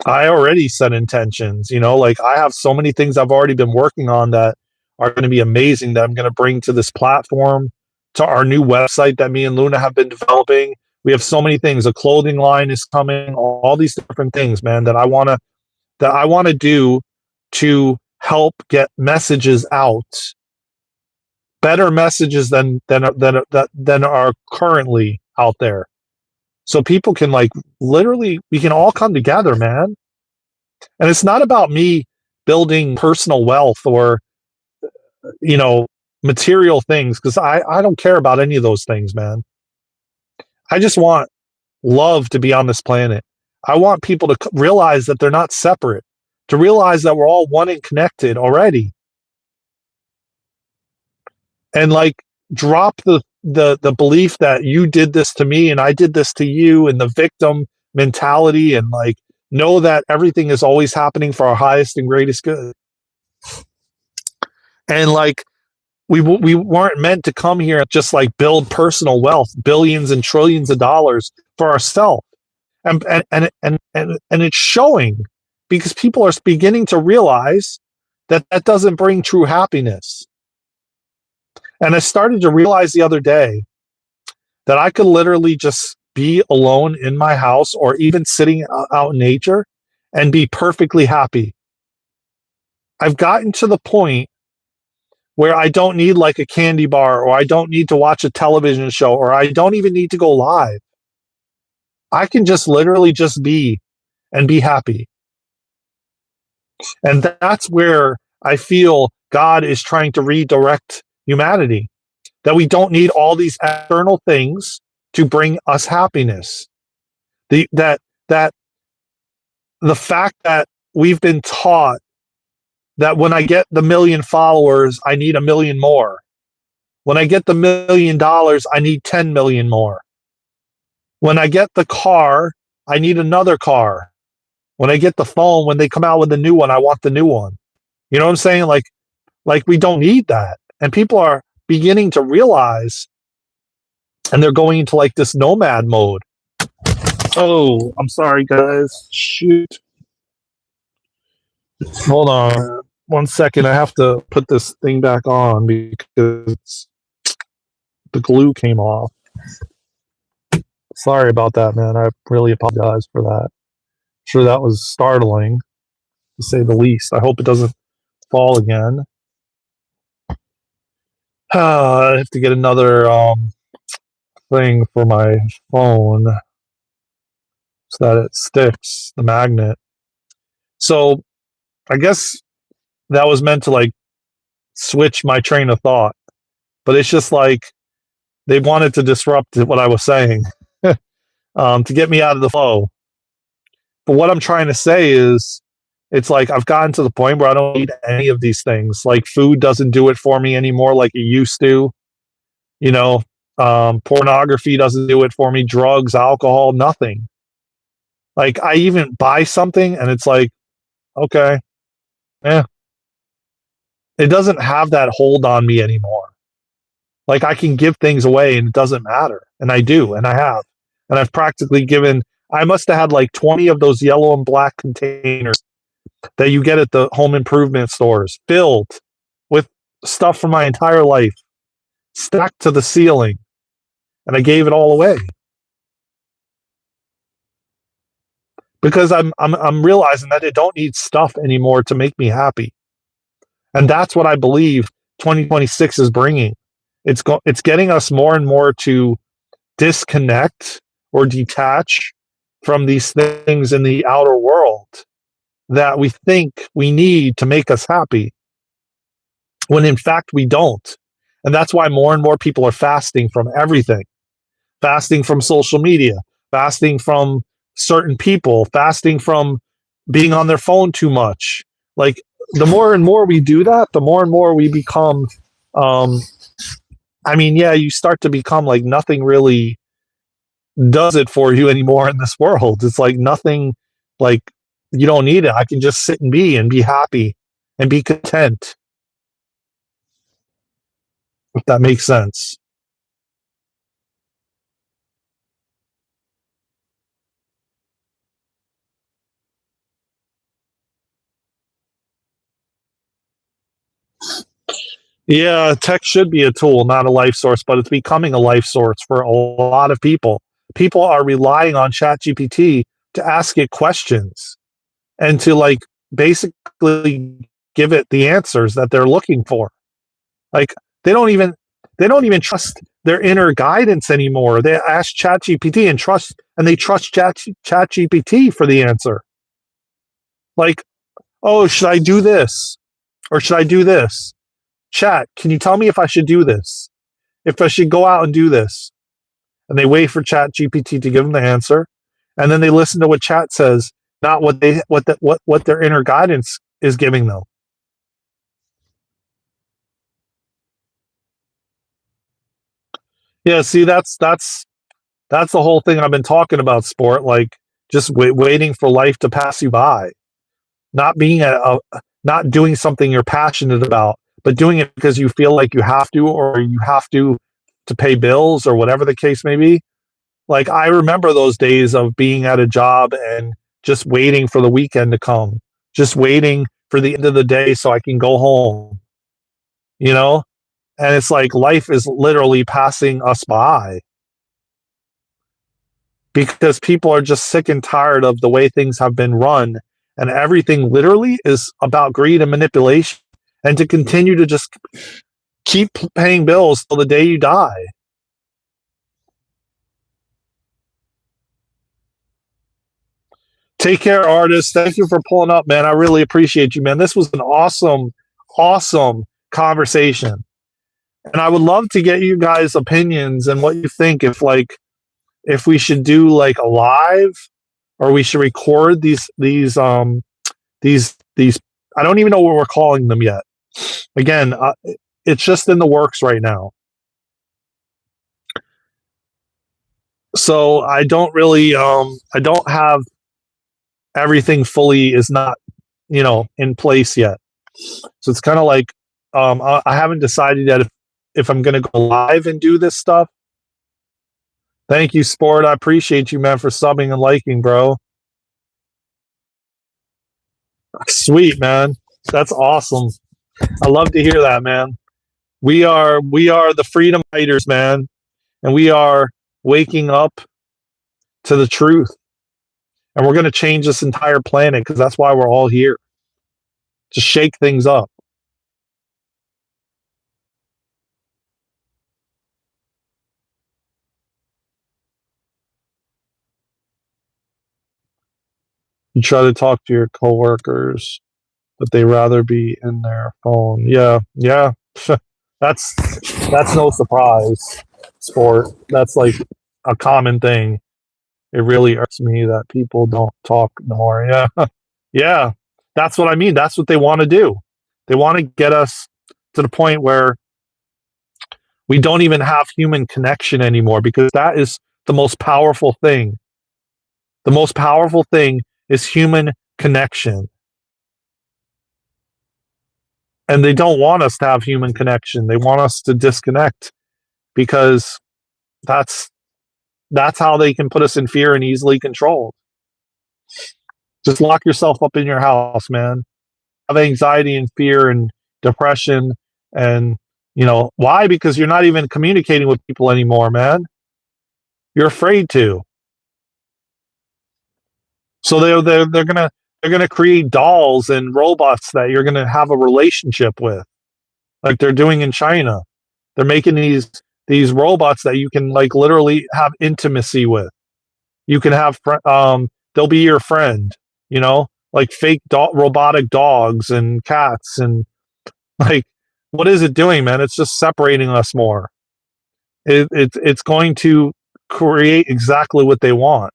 I already set intentions, like I have so many things I've already been working on that are going to be amazing that I'm going to bring to this platform, to our new website that me and Luna have been developing. We have so many things. A clothing line is coming, all these different things, man, that I want to do to help get messages out, better messages than are currently out there. So people can like literally we can all come together, man. And it's not about me building personal wealth or, you know, material things because I don't care about any of those things, man. I just want love to be on this planet. I want people to realize that they're not separate, to realize that we're all one and connected already. And like drop the belief that you did this to me and I did this to you and the victim mentality and like know that everything is always happening for our highest and greatest good. And like we weren't meant to come here and just like build personal wealth, billions and trillions of dollars for ourselves. And it's showing because people are beginning to realize that that doesn't bring true happiness. And I started to realize the other day that I could literally just be alone in my house or even sitting out in nature and be perfectly happy. I've gotten to the point where I don't need like a candy bar or I don't need to watch a television show or I don't even need to go live. I can just literally just be and be happy. And that's where I feel God is trying to redirect humanity, that we don't need all these external things to bring us happiness. That the fact that we've been taught that when I get the 1,000,000 followers, I need 1,000,000 more. When I get the $1,000,000, I need 10 million more. When I get the car, I need another car. When I get the phone, when they come out with a new one, I want the new one. You know what I'm saying? Like we don't need that. And people are beginning to realize, and they're going into like this nomad mode. Oh, I'm sorry, guys. Shoot. Hold on 1 second. I have to put this thing back on because the glue came off. Sorry about that, man. I really apologize for that. I'm sure that was startling, to say the least. I hope it doesn't fall again. I have to get another thing for my phone so that it sticks, the magnet. So I guess that was meant to like switch my train of thought, but it's just like they wanted to disrupt what I was saying to get me out of the flow. But what I'm trying to say is, it's like I've gotten to the point where I don't need any of these things. Like food doesn't do it for me anymore like it used to. You know, pornography doesn't do it for me. Drugs, alcohol, nothing. Like I even buy something and it's like, okay, yeah, it doesn't have that hold on me anymore. Like I can give things away and it doesn't matter. And I do, and I have. And I've practically given, I must have had like 20 of those yellow and black containers that you get at the home improvement stores, filled with stuff from my entire life, stacked to the ceiling. And I gave it all away. Because I'm realizing that I don't need stuff anymore to make me happy. And that's what I believe 2026 is bringing. It's getting us more and more to disconnect or detach from these things in the outer world that we think we need to make us happy, when in fact we don't. And that's why more and more people are fasting from everything. fasting from social media, fasting from certain people, fasting from being on their phone too much. Like the more and more we do that, the more and more we become. Um, I mean, yeah, you start to become like nothing really does it for you anymore in this world. It's like nothing, like you don't need it. I can just sit and be happy and be content, if that makes sense. Yeah, tech should be a tool, not a life source, but it's becoming a life source for a lot of people. People are relying on ChatGPT to ask it questions and to like basically give it the answers that they're looking for. Like they don't even they don't even trust their inner guidance anymore. They ask ChatGPT and they trust ChatGPT for the answer. Like, oh, should I do this or should I do this? Chat, can you tell me if I should do this? If I should go out and do this? And they wait for ChatGPT to give them the answer, and then they listen to what Chat says, not what their inner guidance is giving them. Yeah, see, that's the whole thing I've been talking about. Sport, like just waiting for life to pass you by, not being not doing something you're passionate about, but doing it because you feel like you have to, or you have to pay bills, or whatever the case may be. Like I remember those days of being at a job and just waiting for the weekend to come, just waiting for the end of the day so I can go home, you know? And it's like life is literally passing us by because people are just sick and tired of the way things have been run. And everything literally is about greed and manipulation. And to continue to just keep paying bills till the day you die. Take care, artist. Thank you for pulling up, man. I really appreciate you, man. This was an awesome, awesome conversation. And I would love to get you guys' opinions and what you think if we should do like a live or we should record these I don't even know what we're calling them yet. Again, it's just in the works right now. So I don't have everything fully is not, in place yet. So it's kind of like I haven't decided yet if I'm going to go live and do this stuff. Thank you, Sport. I appreciate you, man, for subbing and liking, bro. Sweet, man. That's awesome. I love to hear that, man. We are the freedom fighters, man, and we are waking up to the truth. And we're going to change this entire planet because that's why we're all here to shake things up. You try to talk to your coworkers, but they rather be in their phone. Yeah, yeah. that's that's no surprise. Sport. That's like a common thing. It really irks me that people don't talk no more. Yeah, yeah. That's what I mean. That's what they want to do. They want to get us to the point where we don't even have human connection anymore because that is the most powerful thing. The most powerful thing is human connection. And they don't want us to have human connection. They want us to disconnect because that's that's how they can put us in fear and easily controlled. Just lock yourself up in your house, man. Have anxiety and fear and depression and why? Because you're not even communicating with people anymore, man. You're afraid to. So they're gonna create dolls and robots that you're gonna have a relationship with, like they're doing in China. They're making these robots that you can like literally have intimacy with. You can have they'll be your friend, like fake robotic dogs and cats and like what is it doing, man? It's just separating us more. It's going to create exactly what they want.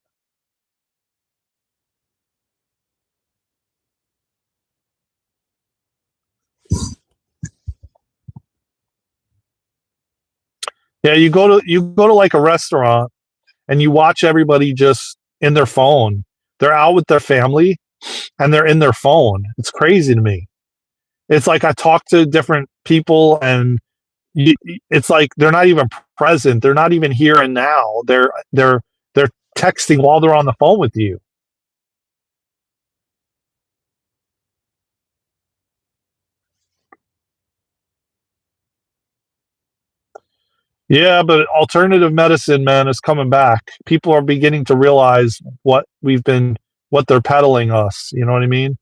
Yeah, you go to like a restaurant and you watch everybody just in their phone. They're out with their family and they're in their phone. It's crazy to me. It's like I talk to different people and it's like they're not even present. They're not even here and now. They're texting while they're on the phone with you. Yeah, but alternative medicine, man, is coming back. People are beginning to realize what they're peddling us. You know what I mean?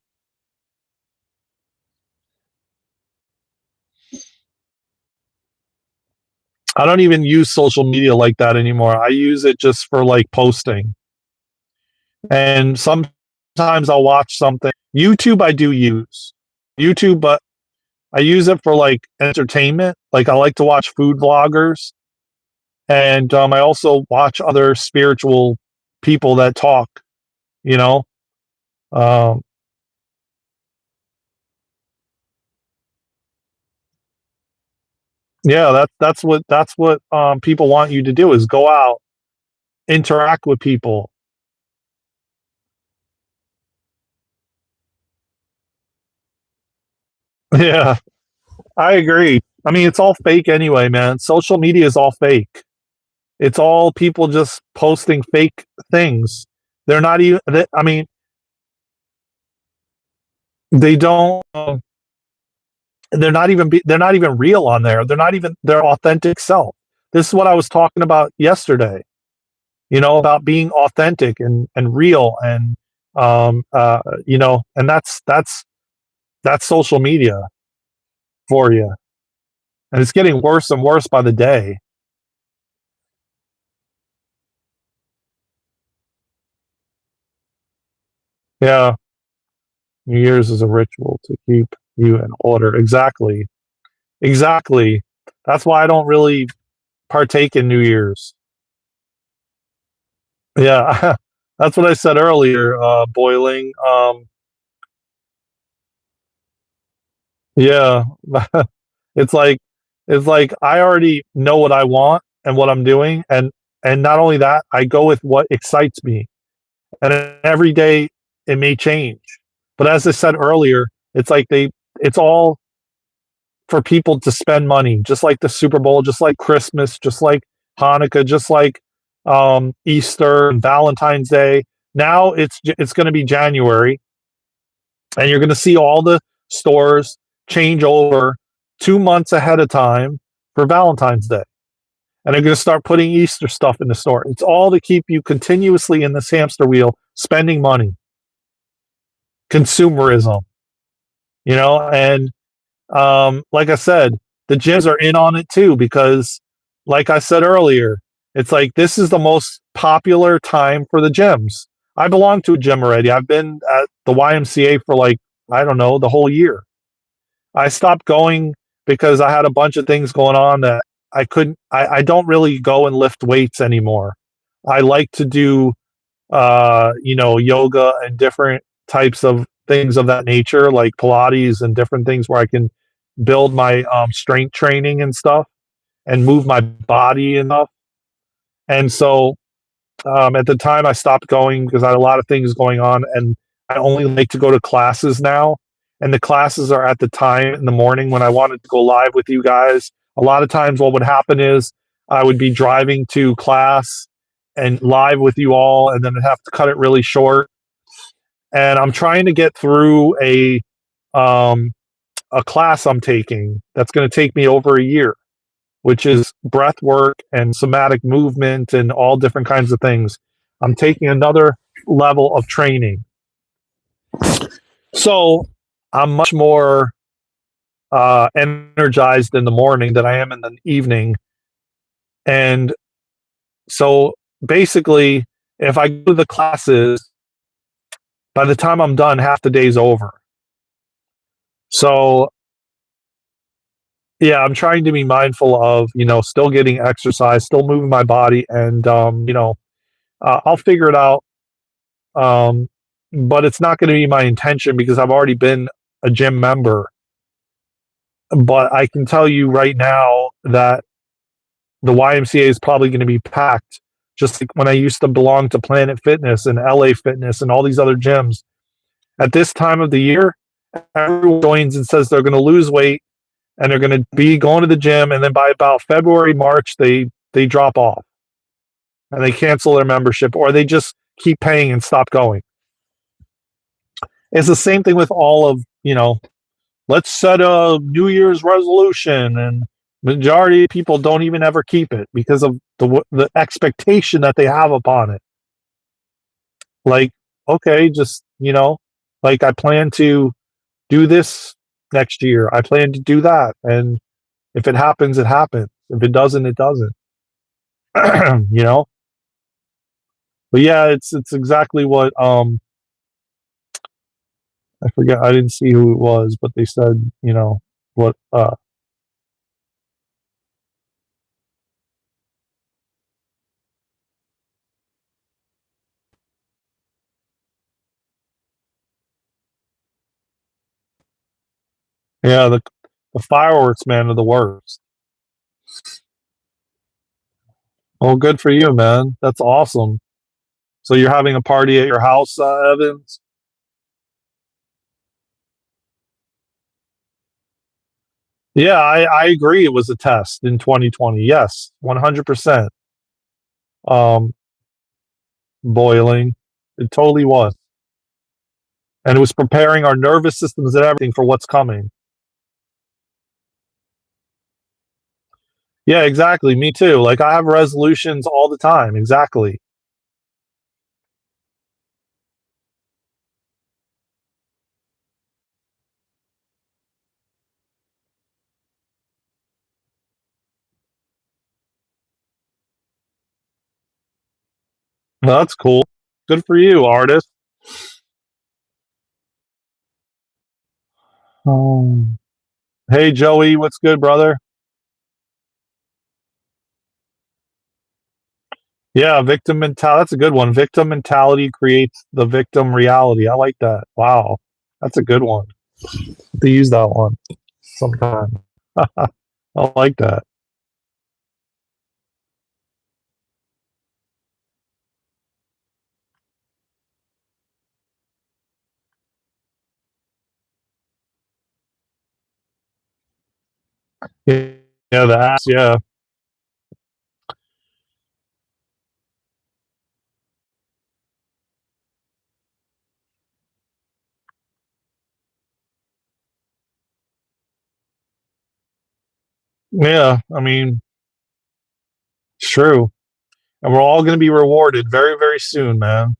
I don't even use social media like that anymore. I use it just for like posting. And sometimes I'll watch something. YouTube, I do use YouTube, but I use it for like entertainment. Like I like to watch food vloggers, and I also watch other spiritual people that talk. You know, um, yeah, that's what people want you to do is go out, interact with people. Yeah, I agree. I mean, it's all fake anyway, man. Social media is all fake. It's all people just posting fake things. They're not even. I mean, they don't. They're not even real on there. They're not even their authentic self. This is what I was talking about yesterday. About being authentic and real and and that's social media for you, and it's getting worse and worse by the day. Yeah, New Year's is a ritual to keep you in order. Exactly, exactly. That's why I don't really partake in New Year's. Yeah, that's what I said earlier. Boiling. Yeah, it's like I already know what I want and what I'm doing, and not only that, I go with what excites me. And every day it may change. But as I said earlier, it's all for people to spend money, just like the Super Bowl, just like Christmas, just like Hanukkah, just like Easter and Valentine's Day. Now it's going to be January, and you're going to see all the stores change over 2 months ahead of time for Valentine's Day. And they're going to start putting Easter stuff in the store. It's all to keep you continuously in this hamster wheel, spending money, consumerism, and like I said, the gyms are in on it too because, like I said earlier, it's like this is the most popular time for the gyms. I belong to a gym already. I've been at the YMCA for like, I don't know, the whole year. I stopped going because I had a bunch of things going on that I couldn't, I don't really go and lift weights anymore. I like to do, yoga and different types of things of that nature, like Pilates and different things where I can build my strength training and stuff and move my body enough. And so at the time, I stopped going because I had a lot of things going on, and I only like to go to classes now. And the classes are at the time in the morning when I wanted to go live with you guys. A lot of times, what would happen is I would be driving to class and live with you all, and then I'd have to cut it really short. And I'm trying to get through um, a class I'm taking that's going to take me over a year, which is breath work and somatic movement and all different kinds of things. I'm taking another level of training. So I'm much more energized in the morning than I am in the evening. And so basically, if I go to the classes, by the time I'm done, half the day's over. So Yeah, I'm trying to be mindful of, still getting exercise, still moving my body, and I'll figure it out. Um, but it's not going to be my intention because I've already been a gym member. But I can tell you right now that the YMCA is probably going to be packed. Just like when I used to belong to Planet Fitness and LA Fitness and all these other gyms. At this time of the year, everyone joins and says they're going to lose weight and they're going to be going to the gym, and then by about February, March, they drop off and they cancel their membership or they just keep paying and stop going. It's the same thing with all of, let's set a New Year's resolution, and majority of people don't even ever keep it because of the expectation that they have upon it. Like, okay, just, like I plan to do this next year. I plan to do that. And if it happens, it happens. If it doesn't, it doesn't. you know? But yeah, it's exactly what I forget, I didn't see who it was, but they said, what yeah, the fireworks man are the worst. Well, good for you, man. That's awesome. So you're having a party at your house, Evans? Yeah, I agree. It was a test in 2020. Yes, 100%. Um, boiling. It totally was. And it was preparing our nervous systems and everything for what's coming. Yeah, exactly. Me too. Like I have resolutions all the time. Exactly. Well, that's cool. Good for you, artist. Um, hey, Joey, what's good, brother? Yeah, victim mentality. That's a good one. Victim mentality creates the victim reality. I like that. Wow. That's a good one. To use that one sometime. I like that. Yeah, the ass. Yeah. Yeah. I mean, it's true. And we're all going to be rewarded very, very soon, man.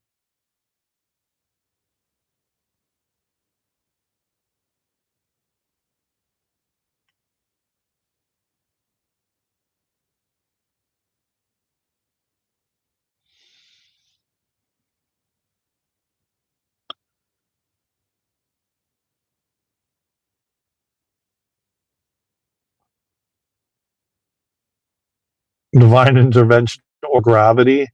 Divine intervention or gravity.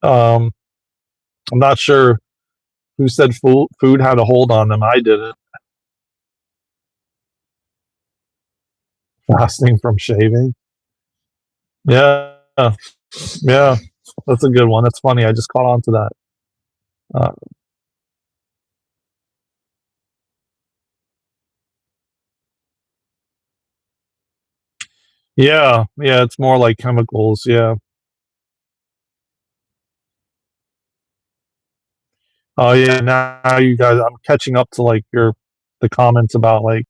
Um, I'm not sure who said food had a hold on them. I didn't. Fasting from shaving. Yeah. Yeah. That's a good one. That's funny. I just caught on to that. Uh, yeah. Yeah. It's more like chemicals. Yeah. Oh, yeah. Now you guys, I'm catching up to like the comments about like,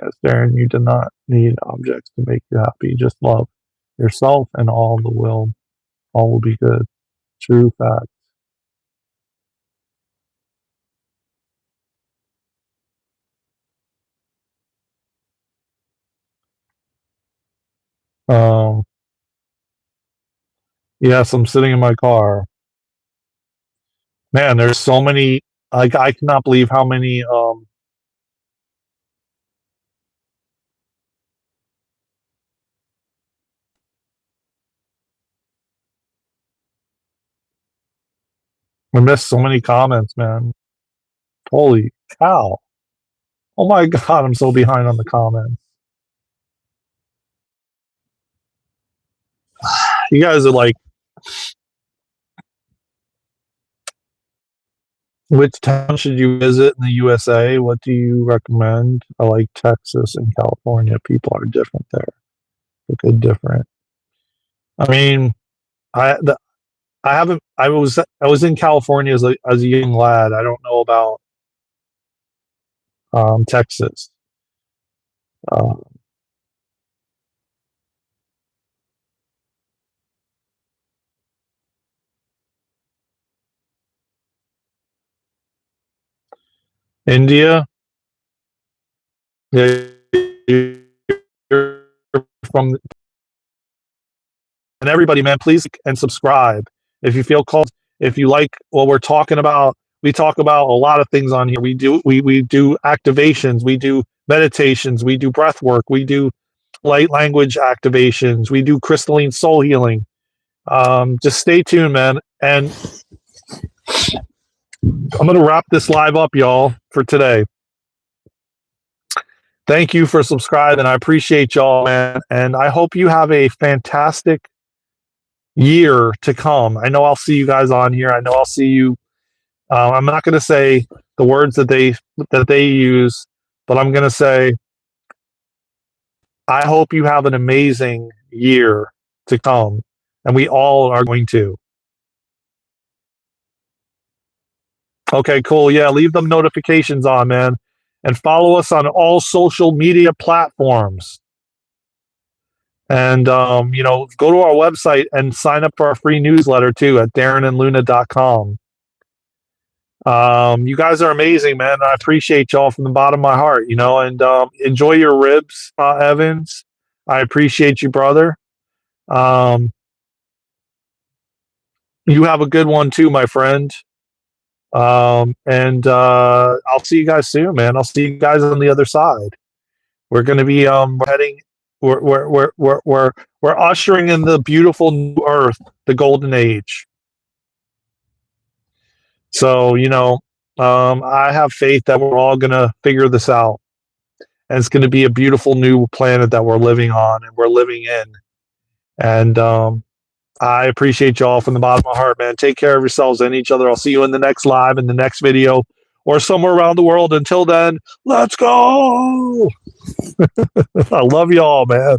yes, Darren, you do not need objects to make you happy. Just love yourself and all will be good. True fact. Um, yes, I'm sitting in my car. Man, there's so many. Like, I cannot believe how many. I missed so many comments, man. Holy cow! Oh my god, I'm so behind on the comments. You guys are like, which town should you visit in the USA? What do you recommend? I like Texas and California. People are different there. They're good, different. I mean, I the, I haven't. I was in California as a young lad. I don't know about Texas. Uh, India. Yeah, you're from and everybody, man, please like and subscribe if you feel called. If you like what we're talking about, we talk about a lot of things on here. We do activations, we do meditations, we do breath work, we do light language activations, we do crystalline soul healing. Just stay tuned, man. And I'm gonna wrap this live up, y'all, for today. Thank you for subscribing. I appreciate y'all, man. And I hope you have a fantastic year to come. I know I'll see you guys on here. I know I'll see you. I'm not going to say the words that they use, but I'm going to say I hope you have an amazing year to come, and we all are going to. Okay, cool. Yeah, leave them notifications on, man, and follow us on all social media platforms. And go to our website and sign up for our free newsletter too at DarenandLuna.com. You guys are amazing, man. I appreciate y'all from the bottom of my heart, and enjoy your ribs, Evans. I appreciate you, brother. Um, you have a good one too, my friend. And I'll see you guys soon, man. I'll see you guys on the other side. We're going to be heading. We're ushering in the beautiful new earth, the golden age. So I have faith that we're all going to figure this out, and it's going to be a beautiful new planet that we're living on and we're living in. And I appreciate y'all from the bottom of my heart, man. Take care of yourselves and each other. I'll see you in the next live, in the next video, or somewhere around the world. Until then, let's go. I love y'all, man.